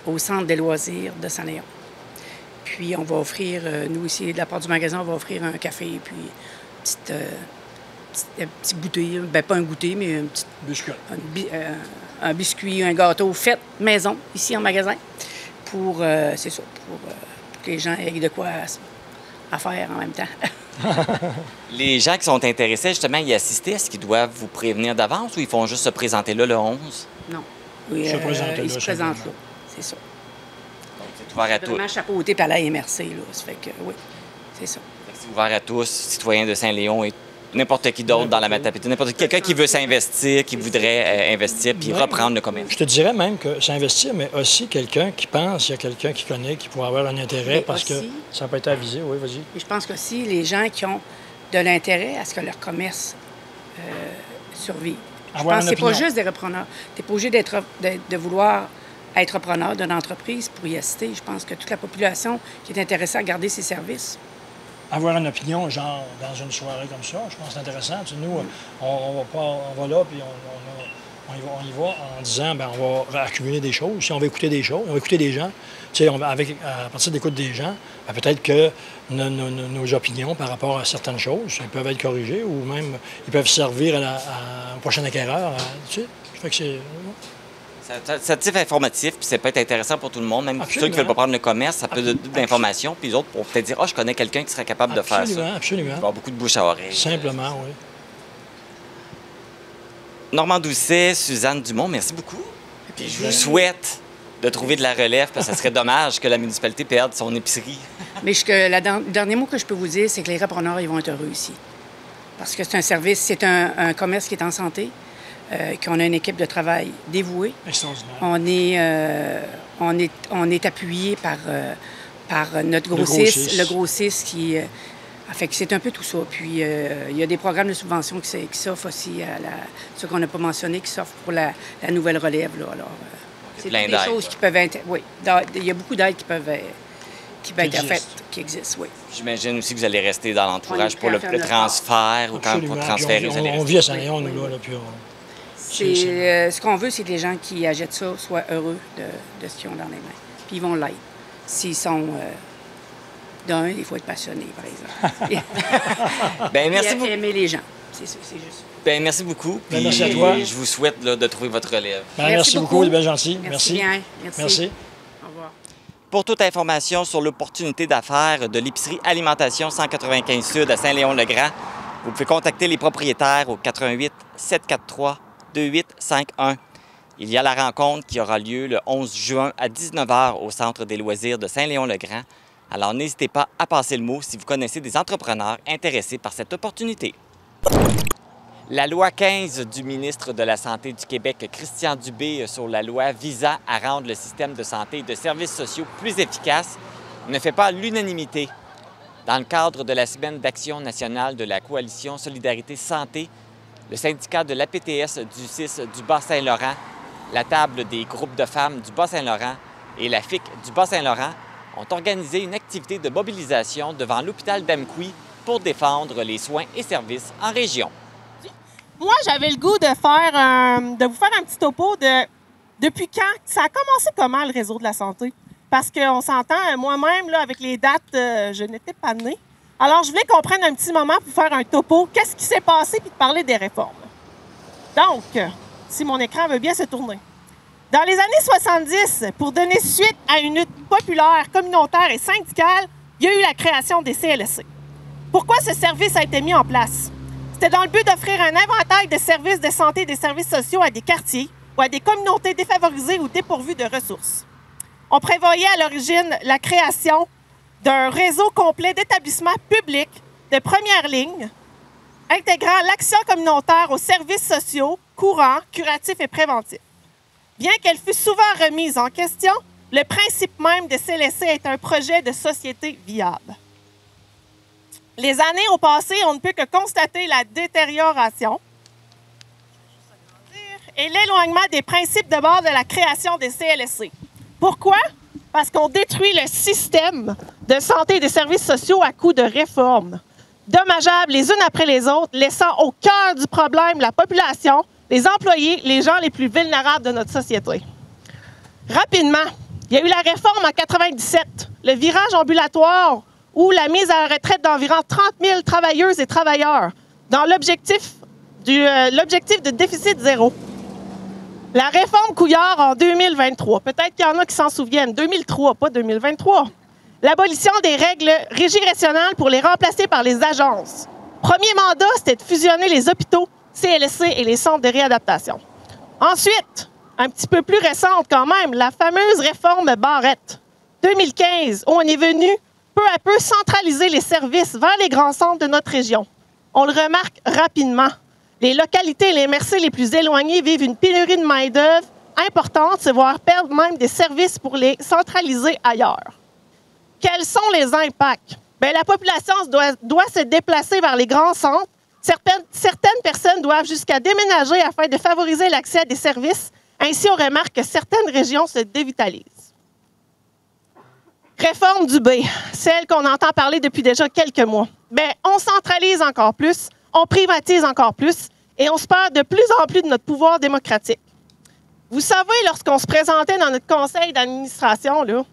au Centre des loisirs de Saint-Léon. Puis, on va offrir, nous ici, de la part du magasin, on va offrir un café et puis un petit goûter. Bien, pas un goûter, mais un petit... Biscuit. Un biscuit, un gâteau fait maison, ici en magasin, pour, c'est ça, pour que les gens aient de quoi à faire en même temps. Les gens qui sont intéressés justement à y assister, est-ce qu'ils doivent vous prévenir d'avance ou ils font juste se présenter là le 11? Non. Oui, ils se présentent là, c'est ça. Donc, c'est ouvert à tous. Vraiment chapeauté par la MRC, là. Ça fait que, oui, c'est ça. C'est ouvert à tous, citoyens de Saint-Léon et n'importe qui d'autre dans la Matapédia, quelqu'un qui veut s'investir, qui voudrait investir puis reprendre le commerce. Je te dirais même que s'investir, mais aussi quelqu'un qui pense, il y a quelqu'un qui connaît, qui pourrait avoir un intérêt mais parce aussi, que ça peut être avisé. Oui, vas-y. Je pense qu'aussi, les gens qui ont de l'intérêt à ce que leur commerce survive. Je pense que c'est pas juste des repreneurs. Tu n'es pas obligé de vouloir être repreneur d'une entreprise pour y assister. Je pense que toute la population qui est intéressée à garder ses services. Avoir une opinion, genre, dans une soirée comme ça, je pense que c'est intéressant. Tu sais, nous, on va là, puis on y va en disant, bien, on va accumuler des choses. Si on va écouter des choses, on va écouter des gens. Tu sais, à partir de l'écoute des gens, bien, peut-être que nos opinions par rapport à certaines choses, ils peuvent être corrigées ou même ils peuvent servir au prochain acquéreur. Tu sais, fait que c'est... C'est un type informatif, puis ça peut être intéressant pour tout le monde, même ceux qui ne veulent pas prendre le commerce, ça peut donner de l'information, puis les autres pourront peut-être dire « Ah, je connais quelqu'un qui serait capable de faire ça. » Absolument. Il va y avoir beaucoup de bouche à oreille. Simplement, oui. Normand Doucet, Suzanne Dumont, merci beaucoup. Puis je vous souhaite de trouver de la relève, parce que ça serait dommage que la municipalité perde son épicerie. Mais le dernier mot que je peux vous dire, c'est que les repreneurs, ils vont être heureux ici. Parce que c'est un service, c'est un commerce qui est en santé. Qu'on a une équipe de travail dévouée. Extraordinaire. On est appuyé par notre grossiste, le grossiste qui... fait que c'est un peu tout ça. Puis il y a des programmes de subvention qui s'offrent aussi à ceux qu'on n'a pas mentionnés, qui s'offrent pour la nouvelle relève. Là. Alors, c'est des choses qui peuvent être... Oui, il y a beaucoup d'aides qui peuvent être faites, qui existent, oui. J'imagine aussi que vous allez rester dans l'entourage pour le transfert ou quand pour transférer. On vit à Saint-Léon, nous, là, puis ce qu'on veut, c'est que les gens qui achètent ça soient heureux de ce qu'ils ont dans les mains. Puis ils vont l'être. S'ils sont... d'un, il faut être passionné, par exemple. Bien, merci beaucoup. Aimer les gens, c'est juste. Bien, merci beaucoup. Puis, merci à toi. Je vous souhaite là, de trouver votre relève. Merci beaucoup, c'est bien gentil. Merci bien. Merci. Au revoir. Pour toute information sur l'opportunité d'affaires de l'épicerie Alimentation 195 Sud à Saint-Léon-le-Grand, vous pouvez contacter les propriétaires au 88 743 2851. Il y a la rencontre qui aura lieu le 11 juin à 19h au Centre des loisirs de Saint-Léon-le-Grand. Alors n'hésitez pas à passer le mot si vous connaissez des entrepreneurs intéressés par cette opportunité. La loi 15 du ministre de la Santé du Québec, Christian Dubé, sur la loi visant à rendre le système de santé et de services sociaux plus efficace ne fait pas l'unanimité. Dans le cadre de la semaine d'action nationale de la Coalition Solidarité Santé, le syndicat de l'APTS du 6 du Bas-Saint-Laurent, la table des groupes de femmes du Bas-Saint-Laurent et la FIC du Bas-Saint-Laurent ont organisé une activité de mobilisation devant l'hôpital d'Amqui pour défendre les soins et services en région. Moi, j'avais le goût de vous faire un petit topo de depuis quand, ça a commencé comment le réseau de la santé? Parce qu'on s'entend, moi-même, là, avec les dates, je n'étais pas née. Alors, je voulais qu'on prenne un petit moment pour faire un topo, qu'est-ce qui s'est passé, puis de parler des réformes. Donc, si mon écran veut bien se tourner. Dans les années 70, pour donner suite à une lutte populaire, communautaire et syndicale, il y a eu la création des CLSC. Pourquoi ce service a été mis en place? C'était dans le but d'offrir un inventaire de services de santé et des services sociaux à des quartiers ou à des communautés défavorisées ou dépourvues de ressources. On prévoyait à l'origine la création d'un réseau complet d'établissements publics de première ligne, intégrant l'action communautaire aux services sociaux, courants, curatifs et préventifs. Bien qu'elle fût souvent remise en question, le principe même de CLSC est un projet de société viable. Les années ont passé, on ne peut que constater la détérioration et l'éloignement des principes de base de la création des CLSC. Pourquoi? Parce qu'on détruit le système de santé et des services sociaux à coup de réformes, dommageables les unes après les autres, laissant au cœur du problème la population, les employés, les gens les plus vulnérables de notre société. Rapidement, il y a eu la réforme en 97, le virage ambulatoire ou la mise à la retraite d'environ 30 000 travailleuses et travailleurs dans l'objectif de déficit zéro. La réforme Couillard en 2023, peut-être qu'il y en a qui s'en souviennent, 2003, pas 2023. L'abolition des règles régirationales pour les remplacer par les agences. Premier mandat, c'était de fusionner les hôpitaux, CLSC et les centres de réadaptation. Ensuite, un petit peu plus récente quand même, la fameuse réforme Barrette. 2015, où on est venu peu à peu centraliser les services vers les grands centres de notre région. On le remarque rapidement. Les localités et les MRC les plus éloignées vivent une pénurie de main-d'œuvre importante, se voir perdre même des services pour les centraliser ailleurs. Quels sont les impacts? Bien, la population doit se déplacer vers les grands centres. Certaines personnes doivent jusqu'à déménager afin de favoriser l'accès à des services. Ainsi, on remarque que certaines régions se dévitalisent. Réforme du B, celle qu'on entend parler depuis déjà quelques mois. Bien, on centralise encore plus, on privatise encore plus et on se perd de plus en plus de notre pouvoir démocratique. Vous savez, lorsqu'on se présentait dans notre conseil d'administration, là,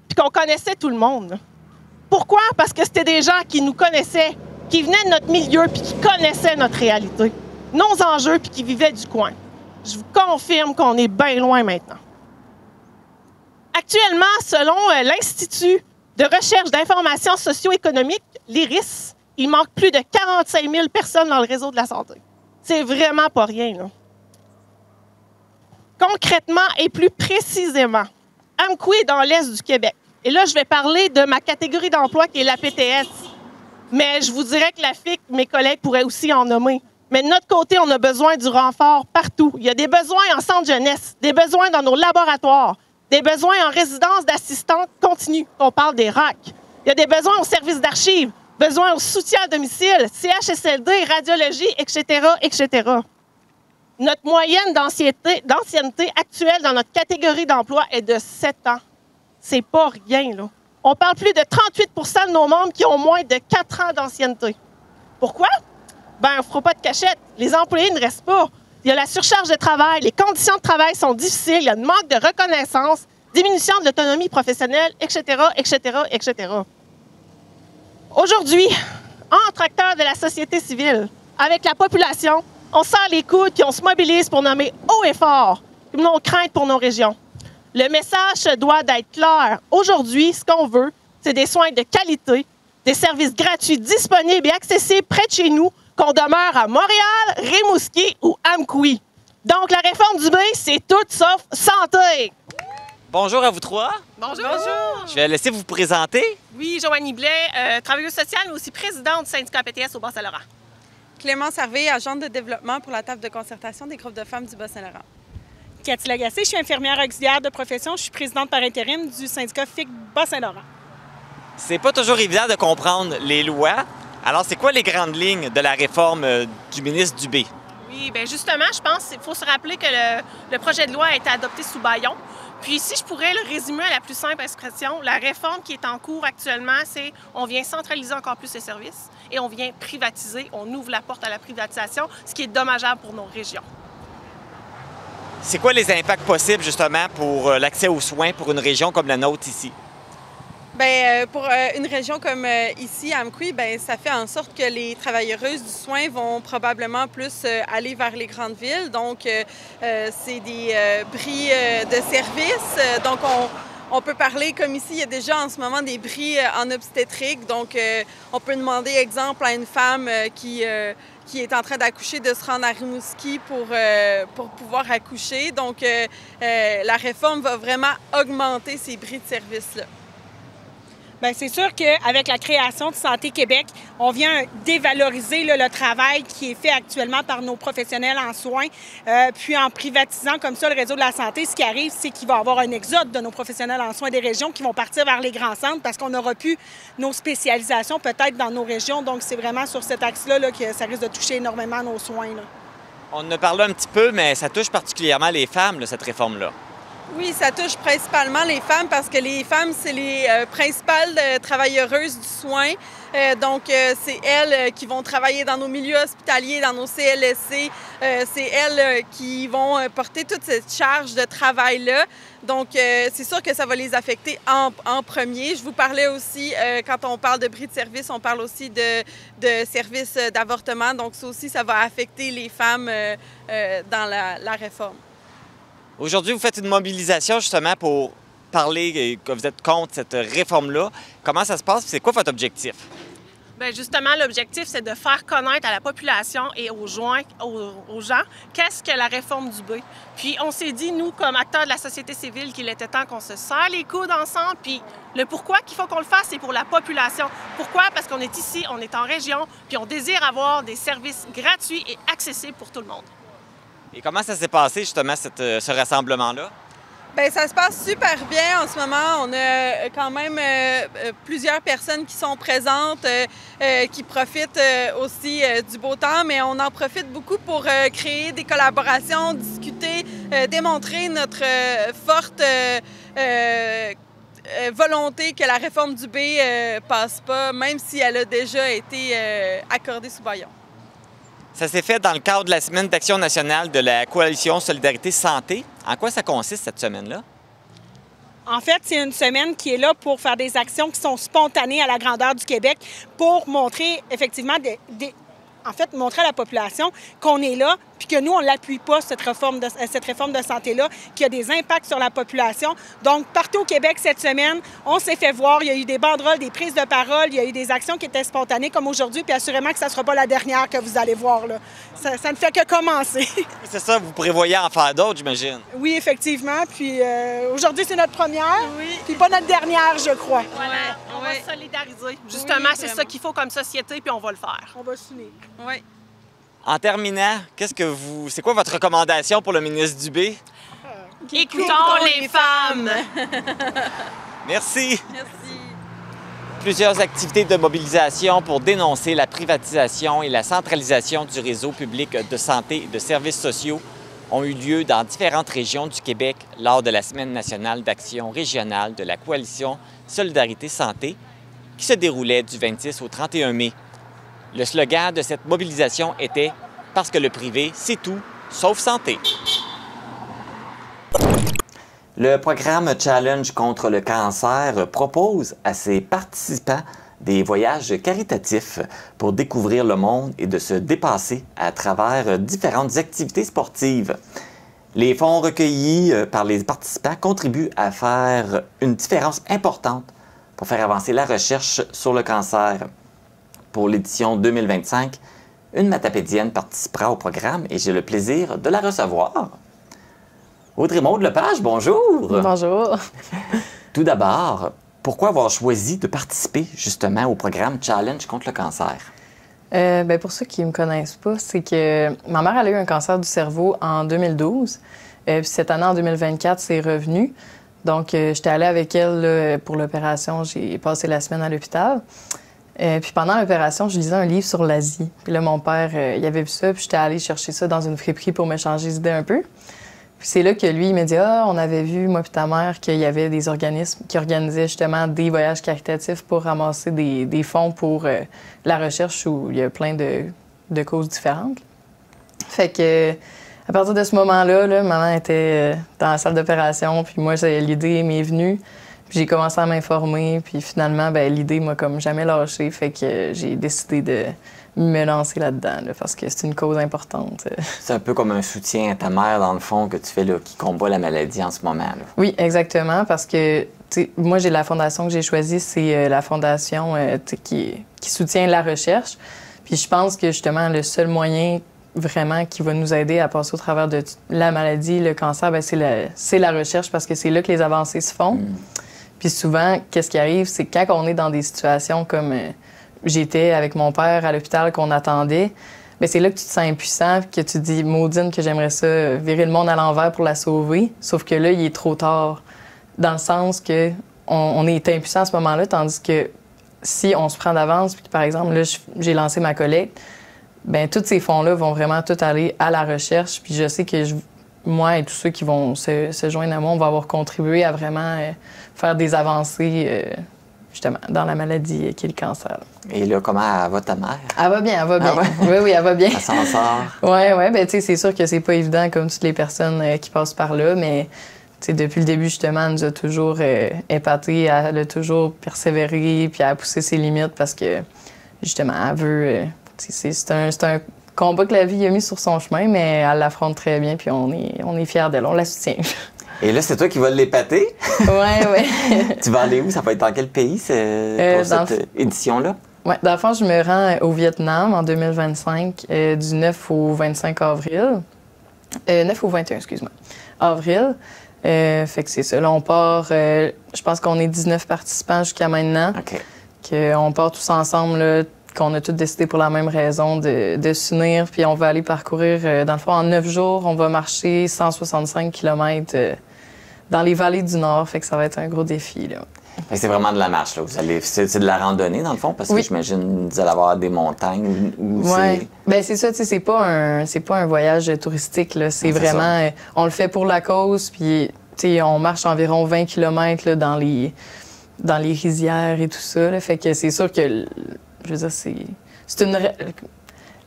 puis qu'on connaissait tout le monde. Là. Pourquoi? Parce que c'était des gens qui nous connaissaient, qui venaient de notre milieu puis qui connaissaient notre réalité, nos enjeux puis qui vivaient du coin. Je vous confirme qu'on est bien loin maintenant. Actuellement, selon l'Institut de recherche d'information socio-économique, l'IRIS, il manque plus de 45 000 personnes dans le réseau de la santé. C'est vraiment pas rien, là. Concrètement et plus précisément, Amqui est dans l'est du Québec. Et là, je vais parler de ma catégorie d'emploi qui est la PTS. Mais je vous dirais que la FIC, mes collègues pourraient aussi en nommer. Mais de notre côté, on a besoin du renfort partout. Il y a des besoins en centre jeunesse, des besoins dans nos laboratoires, des besoins en résidence d'assistante continue, on parle des RAC. Il y a des besoins au service d'archives, besoins au soutien à domicile, CHSLD, radiologie, etc., etc. Notre moyenne d'ancienneté actuelle dans notre catégorie d'emploi est de 7 ans. C'est pas rien, là. On parle plus de 38 % de nos membres qui ont moins de 4 ans d'ancienneté. Pourquoi? Bien, on ne fera pas de cachette. Les employés ne restent pas. Il y a la surcharge de travail, les conditions de travail sont difficiles, il y a un manque de reconnaissance, diminution de l'autonomie professionnelle, etc., etc., etc. Aujourd'hui, entre acteurs de la société civile, avec la population, on serre les coudes et on se mobilise pour nommer haut et fort nos craintes pour nos régions. Le message doit d'être clair. Aujourd'hui, ce qu'on veut, c'est des soins de qualité, des services gratuits disponibles et accessibles près de chez nous, qu'on demeure à Montréal, Rimouski ou Amqui. Donc, la réforme du B, c'est tout sauf santé. Bonjour à vous trois. Bonjour. Bonjour. Je vais laisser vous présenter. Oui, Joanie Blais, travailleuse sociale, mais aussi présidente du syndicat PTS au Bas-Saint-Laurent. Clémence Harvey, agente de développement pour la table de concertation des groupes de femmes du Bas-Saint-Laurent. Cathy Lagacé, je suis infirmière auxiliaire de profession. Je suis présidente par intérim du syndicat FIC Bas-Saint-Laurent. C'est pas toujours évident de comprendre les lois. Alors, c'est quoi les grandes lignes de la réforme du ministre Dubé? Oui, bien justement, je pense qu'il faut se rappeler que le projet de loi a été adopté sous bâillon. Puis si je pourrais le résumer à la plus simple expression, la réforme qui est en cours actuellement, c'est on vient centraliser encore plus les services et on vient privatiser, on ouvre la porte à la privatisation, ce qui est dommageable pour nos régions. C'est quoi les impacts possibles, justement, pour l'accès aux soins pour une région comme la nôtre ici? Bien, pour une région comme ici, à Amqui, bien, ça fait en sorte que les travailleuses du soin vont probablement plus aller vers les grandes villes. Donc, c'est des bris de services. Donc, on peut parler, comme ici, il y a déjà en ce moment des bris en obstétrique. Donc, on peut demander, exemple, à une femme qui est en train d'accoucher de se rendre à Rimouski pour pouvoir accoucher. Donc, la réforme va vraiment augmenter ces bris de services-là. Bien, c'est sûr qu'avec la création de Santé Québec, on vient dévaloriser le travail qui est fait actuellement par nos professionnels en soins. Puis en privatisant comme ça le réseau de la santé, ce qui arrive, c'est qu'il va y avoir un exode de nos professionnels en soins des régions qui vont partir vers les grands centres parce qu'on n'aura plus nos spécialisations peut-être dans nos régions. Donc, c'est vraiment sur cet axe-là que ça risque de toucher énormément nos soins. Là. On en a parlé un petit peu, mais ça touche particulièrement les femmes, là, cette réforme-là. Oui, ça touche principalement les femmes parce que les femmes, c'est les principales travailleuses du soin. Donc, c'est elles qui vont travailler dans nos milieux hospitaliers, dans nos CLSC. C'est elles qui vont porter toute cette charge de travail-là. Donc, c'est sûr que ça va les affecter en premier. Je vous parlais aussi, quand on parle de bris de service, on parle aussi de services d'avortement. Donc, ça aussi, ça va affecter les femmes dans la réforme. Aujourd'hui, vous faites une mobilisation justement pour parler que vous êtes contre cette réforme-là. Comment ça se passe? C'est quoi votre objectif? Bien, justement, l'objectif, c'est de faire connaître à la population et aux gens qu'est-ce que la réforme du B. Puis on s'est dit, nous, comme acteurs de la société civile, qu'il était temps qu'on se serre les coudes ensemble. Puis le pourquoi qu'il faut qu'on le fasse, c'est pour la population. Pourquoi? Parce qu'on est ici, on est en région, puis on désire avoir des services gratuits et accessibles pour tout le monde. Et comment ça s'est passé, justement, ce rassemblement-là? Bien, ça se passe super bien en ce moment. On a quand même plusieurs personnes qui sont présentes, qui profitent aussi du beau temps, mais on en profite beaucoup pour créer des collaborations, discuter, démontrer notre forte volonté que la réforme du B passe pas, même si elle a déjà été accordée sous bâillon. Ça s'est fait dans le cadre de la Semaine d'action nationale de la Coalition Solidarité Santé. En quoi ça consiste, cette semaine-là? En fait, c'est une semaine qui est là pour faire des actions qui sont spontanées à la grandeur du Québec pour montrer effectivement montrer à la population qu'on est là puis que nous, on ne l'appuie pas, cette réforme de santé-là, qui a des impacts sur la population. Donc, partout au Québec, cette semaine, on s'est fait voir. Il y a eu des banderoles, des prises de parole, il y a eu des actions qui étaient spontanées comme aujourd'hui, puis assurément que ça ne sera pas la dernière que vous allez voir. Là. Ça ne fait que commencer. C'est ça, vous prévoyez en faire d'autres, j'imagine? Oui, effectivement. Puis aujourd'hui, c'est notre première, puis pas notre dernière, je crois. Voilà, on va se solidariser. Justement, c'est ça qu'il faut comme société, puis on va le faire. On va s'unir. Oui. En terminant, c'est quoi votre recommandation pour le ministre Dubé? Écoutons les femmes! Merci. Merci. Plusieurs activités de mobilisation pour dénoncer la privatisation et la centralisation du réseau public de santé et de services sociaux ont eu lieu dans différentes régions du Québec lors de la Semaine nationale d'action régionale de la Coalition Solidarité Santé qui se déroulait du 26 au 31 mai. Le slogan de cette mobilisation était « Parce que le privé, c'est tout, sauf santé ». Le programme Challenge contre le cancer propose à ses participants des voyages caritatifs pour découvrir le monde et de se dépasser à travers différentes activités sportives. Les fonds recueillis par les participants contribuent à faire une différence importante pour faire avancer la recherche sur le cancer. Pour l'édition 2025, une matapédienne participera au programme et j'ai le plaisir de la recevoir. Audrey-Maude Lepage, bonjour! Bonjour! Tout d'abord, pourquoi avoir choisi de participer justement au programme Challenge contre le cancer? Bien, pour ceux qui ne me connaissent pas, c'est que ma mère elle a eu un cancer du cerveau en 2012. Puis cette année, en 2024, c'est revenu. Donc, j'étais allée avec elle là, pour l'opération. J'ai passé la semaine à l'hôpital. Puis pendant l'opération, je lisais un livre sur l'Asie. Puis là, mon père, il avait vu ça, puis j'étais allée chercher ça dans une friperie pour me changer d'idée un peu. Puis c'est là que lui, il m'a dit « Ah, on avait vu, moi puis ta mère, qu'il y avait des organismes qui organisaient justement des voyages caritatifs pour ramasser des fonds pour la recherche où il y a plein de causes différentes. » Fait que à partir de ce moment-là, maman était dans la salle d'opération, puis moi, l'idée m'est venue. Puis j'ai commencé à m'informer, puis finalement, l'idée m'a comme jamais lâché. Fait que j'ai décidé de me lancer là-dedans, parce que c'est une cause importante. C'est un peu comme un soutien à ta mère, dans le fond, que tu fais, là, qui combat la maladie en ce moment. Là. Oui, exactement, parce que moi, la fondation que j'ai choisie, c'est la fondation qui soutient la recherche. Puis je pense que, justement, le seul moyen vraiment qui va nous aider à passer au travers de la maladie, le cancer, c'est la recherche, parce que c'est là que les avancées se font. Puis souvent, qu'est-ce qui arrive, c'est que quand on est dans des situations comme j'étais avec mon père à l'hôpital, qu'on attendait, bien, c'est là que tu te sens impuissant, que tu te dis « Maudine, que j'aimerais ça virer le monde à l'envers pour la sauver ». Sauf que là, il est trop tard, dans le sens que on est impuissant à ce moment-là, tandis que si on se prend d'avance, puis par exemple, là, j'ai lancé ma collecte, bien, tous ces fonds-là vont vraiment tout aller à la recherche. Puis je sais que moi et tous ceux qui vont se joindre à moi, on va avoir contribué à vraiment faire des avancées, justement, dans la maladie qui est le cancer. Et là, comment va ta mère? Elle va bien, elle va bien. Ah ouais? Oui, elle va bien. Elle s'en sort? Oui, bien, tu sais, c'est sûr que c'est pas évident comme toutes les personnes qui passent par là, mais depuis le début, justement, elle nous a toujours épatés, elle a toujours persévéré, puis elle a poussé ses limites parce que, justement, elle veut... c'est un combat que la vie a mis sur son chemin, mais elle l'affronte très bien, puis on est fiers d'elle, on la soutient. Et là, c'est toi qui vas l'épater? Oui. Tu vas aller où? Ça va être dans quel pays, pour cette édition-là? Oui, dans le fond, je me rends au Vietnam en 2025, du 9 au 25 avril. 9 au 21, excuse-moi. Avril. Fait que c'est ça. Là, on part, je pense qu'on est 19 participants jusqu'à maintenant. OK. On part tous ensemble, là, qu'on a tous décidé pour la même raison de s'unir. Puis on va aller parcourir, dans le fond, en 9 jours, on va marcher 165 km dans les vallées du Nord. Fait que ça va être un gros défi, là. C'est vraiment de la marche, là. C'est de la randonnée, dans le fond, parce que j'imagine que vous allez avoir des montagnes où oui. Bien, c'est ça, tu sais, c'est pas un voyage touristique, là. C'est vraiment... on le fait pour la cause, puis, tu sais, on marche environ 20 km là, dans les rizières et tout ça, là. Fait que c'est sûr que, je veux dire, c'est une...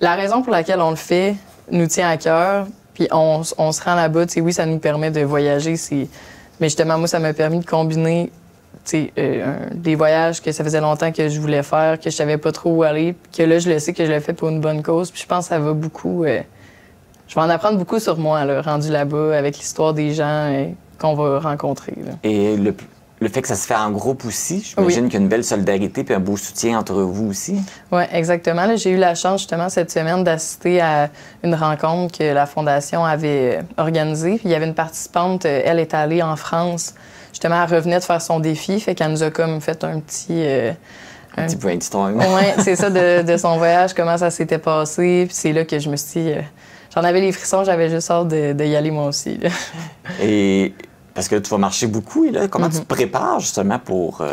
La raison pour laquelle on le fait nous tient à cœur, puis on se rend là-bas, tu sais, oui, ça nous permet de voyager, mais justement, moi, ça m'a permis de combiner des voyages que ça faisait longtemps que je voulais faire, que je savais pas trop où aller, puis que là, je le sais que je l'ai fait pour une bonne cause. Puis je pense que ça va beaucoup... je vais en apprendre beaucoup sur moi, là, rendu là-bas, avec l'histoire des gens qu'on va rencontrer. Là. Et le fait que ça se fait en groupe aussi, j'imagine qu'il y a une belle solidarité puis un beau soutien entre vous aussi. Oui, exactement. Là, j'ai eu la chance, justement, cette semaine d'assister à une rencontre que la Fondation avait organisée. Puis il y avait une participante, elle est allée en France. Justement, elle revenait de faire son défi, fait qu'elle nous a comme fait un petit brainstorm. Oui, c'est ça, de son voyage, comment ça s'était passé. Puis c'est là que je me suis dit... j'en avais les frissons, j'avais juste hâte d'y aller moi aussi. Là. Et parce que tu vas marcher beaucoup, et là, comment tu te prépares justement pour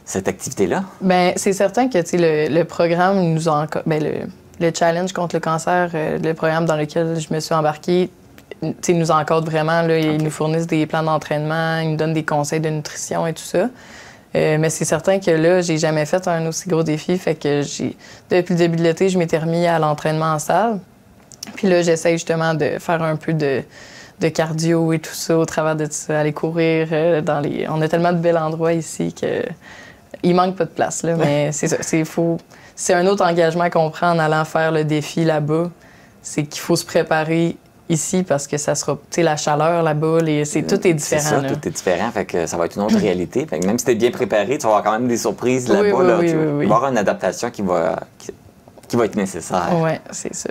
cette activité-là? Bien, c'est certain que le programme nous a... le challenge contre le cancer, le programme dans lequel je me suis embarquée, ils nous encadrent vraiment, là, ils nous fournissent des plans d'entraînement, ils nous donnent des conseils de nutrition et tout ça. Mais c'est certain que là, j'ai jamais fait un aussi gros défi, fait que depuis le début de l'été, je m'étais remis à l'entraînement en salle. Puis là, j'essaie justement de faire un peu de cardio et tout ça, au travers de tout ça, aller courir On a tellement de bels endroits ici qu'il manque pas de place, là, mais c'est ça, c'est un autre engagement qu'on prend en allant faire le défi là-bas, c'est qu'il faut se préparer ici parce que ça sera, tu sais, la chaleur là-bas, tout est différent. C'est ça, là. tout est différent, fait que ça va être une autre réalité. Fait que même si t'es bien préparé, tu vas avoir quand même des surprises là-bas. Oui, tu vas avoir une adaptation qui va être nécessaire. Oui, c'est ça.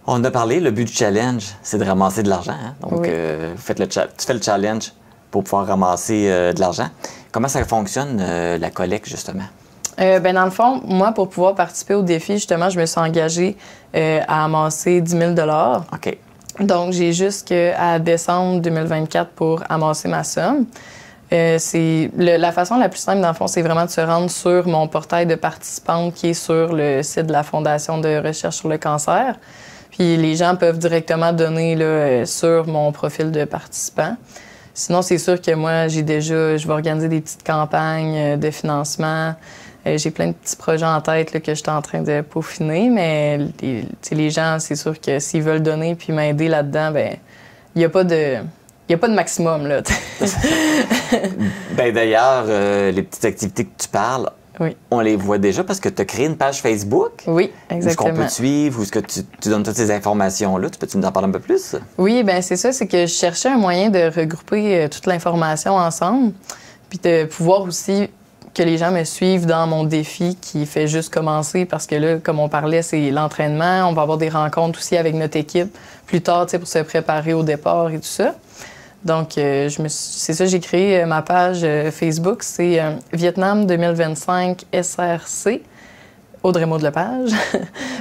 On a parlé, le but du challenge, c'est de ramasser de l'argent. Hein? Donc, tu fais le challenge pour pouvoir ramasser de l'argent. Comment ça fonctionne, la collecte, justement? Dans le fond, moi, pour pouvoir participer au défi, justement, je me suis engagée à amasser 10 000 $. OK. Donc, j'ai jusqu'à décembre 2024 pour amasser ma somme. La façon la plus simple, dans le fond, c'est vraiment de se rendre sur mon portail de participante qui est sur le site de la Fondation de recherche sur le cancer. Puis les gens peuvent directement donner là, sur mon profil de participant. Sinon, c'est sûr que moi, je vais organiser des petites campagnes de financement. J'ai plein de petits projets en tête là, que je suis en train de peaufiner, mais les gens, c'est sûr que s'ils veulent donner puis m'aider là-dedans, ben il n'y a pas de maximum, là. Ben d'ailleurs, les petites activités que tu parles, oui. On les voit déjà parce que tu as créé une page Facebook. Oui, exactement. Où est-ce qu'on peut te suivre, où est-ce que tu donnes toutes ces informations-là? Peux-tu nous en parler un peu plus? Oui, bien c'est ça, c'est que je cherchais un moyen de regrouper toute l'information ensemble, puis de pouvoir aussi que les gens me suivent dans mon défi qui fait juste commencer parce que là, comme on parlait, c'est l'entraînement. On va avoir des rencontres aussi avec notre équipe plus tard, pour se préparer au départ et tout ça. Donc, c'est ça, j'ai créé ma page Facebook. C'est Vietnam 2025 SRC, Audrey Maud Lepage.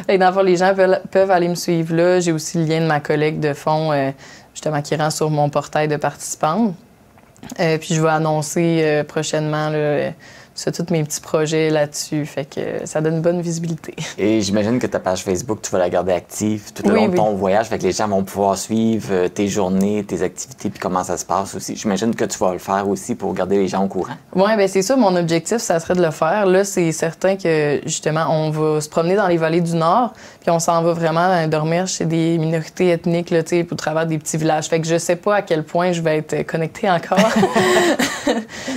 Et dans le fond, les gens peuvent aller me suivre là. J'ai aussi le lien de ma collègue de fond, justement, qui rend sur mon portail de participants. Puis je vais annoncer prochainement là, tous mes petits projets là-dessus. Fait que ça donne une bonne visibilité. Et j'imagine que ta page Facebook, tu vas la garder active tout le long de ton voyage. Fait que les gens vont pouvoir suivre tes journées, tes activités, puis comment ça se passe aussi. J'imagine que tu vas le faire aussi pour garder les gens au courant. Oui, bien c'est ça. Mon objectif, ça serait de le faire. Là, c'est certain que, justement, on va se promener dans les vallées du Nord, puis on s'en va vraiment dormir chez des minorités ethniques, là, au travers des petits villages. Fait que je sais pas à quel point je vais être connectée encore.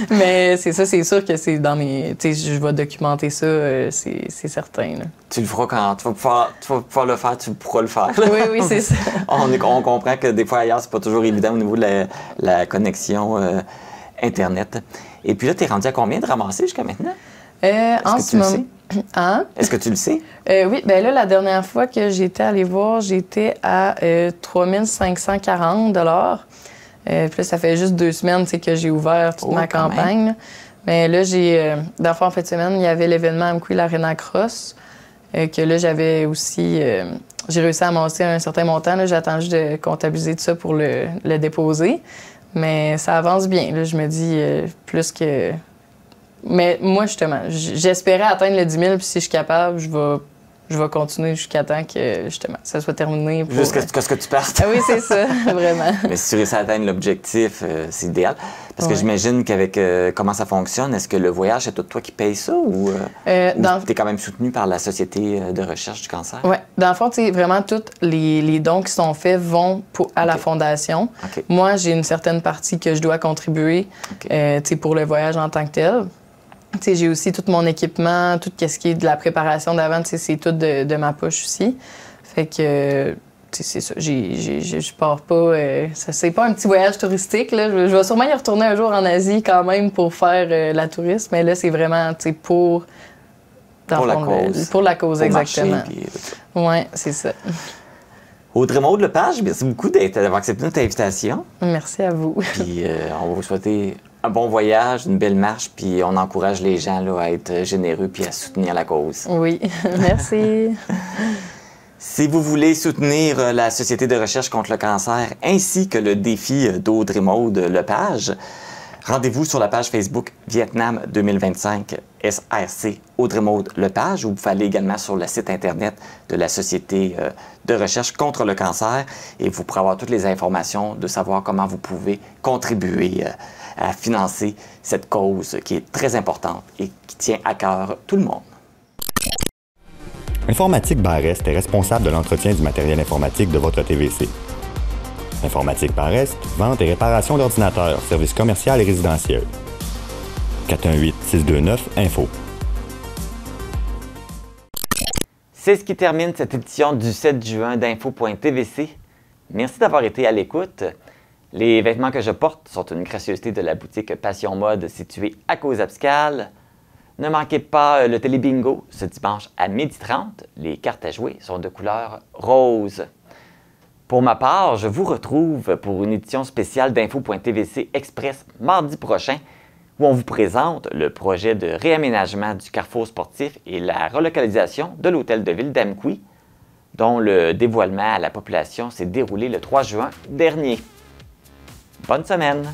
Mais c'est ça, c'est sûr que c'est dans mes... je vais documenter ça, c'est certain. Là. Tu le feras quand tu vas pouvoir le faire, tu pourras le faire. Oui, oui, c'est ça. On comprend que des fois ailleurs, c'est pas toujours évident au niveau de la connexion Internet. Et puis là, tu es rendu à combien de ramasser jusqu'à maintenant? En ce moment... Hein? Est-ce que tu le sais? Oui, bien là, la dernière fois que j'étais allée voir, j'étais à 3 540 $. Puis là, ça fait juste 2 semaines que j'ai ouvert toute ma campagne. Mais là, dans le fond, en fin de semaine, il y avait l'événement Amqui l'Arena Cross, que là, j'avais aussi... j'ai réussi à amasser un certain montant. Là, j'attends juste de comptabiliser tout ça pour le déposer. Mais ça avance bien. Là, je me dis plus que... Mais moi, justement, j'espérais atteindre le 10 000, puis si je suis capable, je vais continuer jusqu'à temps que, justement, ça soit terminé. Jusqu'à ce que tu partes. Ah oui, c'est ça, vraiment. Mais si tu réussis à atteindre l'objectif, c'est idéal. Parce que j'imagine qu'avec comment ça fonctionne, est-ce que le voyage, c'est toi qui payes ça ou tu es quand même soutenu par la Société de recherche du cancer? Oui. Dans le fond, vraiment, tous les dons qui sont faits vont à la Fondation. Okay. Moi, j'ai une certaine partie que je dois contribuer pour le voyage en tant que tel. J'ai aussi tout mon équipement, tout ce qui est de la préparation d'avant, c'est tout de ma poche aussi. Fait que, c'est ça, je pars pas... c'est pas un petit voyage touristique, là. Je vais sûrement y retourner un jour en Asie quand même pour faire la tourisme, mais là, c'est vraiment, pour... la cause. Pour la cause, exactement. Marcher, oui, c'est ça. Audrey Maud Lepage, merci beaucoup d'avoir accepté notre invitation. Merci à vous. Puis on va vous souhaiter un bon voyage, une belle marche, puis on encourage les gens là, à être généreux puis à soutenir la cause. Oui, merci. Si vous voulez soutenir la Société de recherche contre le cancer ainsi que le défi d'Audrey Maud Lepage, rendez-vous sur la page Facebook Vietnam 2025 SRC Audrey Maud Lepage, ou vous pouvez aller également sur le site Internet de la Société de recherche contre le cancer et vous pourrez avoir toutes les informations de savoir comment vous pouvez contribuer à financer cette cause qui est très importante et qui tient à cœur tout le monde. Informatique Barrest est responsable de l'entretien du matériel informatique de votre TVC. Informatique Barrest, vente et réparation d'ordinateurs, services commerciaux et résidentiels. 418-629-INFO. C'est ce qui termine cette édition du 7 juin d'Info.tvc. Merci d'avoir été à l'écoute. Les vêtements que je porte sont une gracieuseté de la boutique Passion Mode située à Cause-Abscale. Ne manquez pas le télébingo ce dimanche à 12h30. Les cartes à jouer sont de couleur rose. Pour ma part, je vous retrouve pour une édition spéciale d'Info.tvc Express mardi prochain où on vous présente le projet de réaménagement du carrefour sportif et la relocalisation de l'hôtel de ville d'Amqui, dont le dévoilement à la population s'est déroulé le 3 juin dernier. Bonne semaine!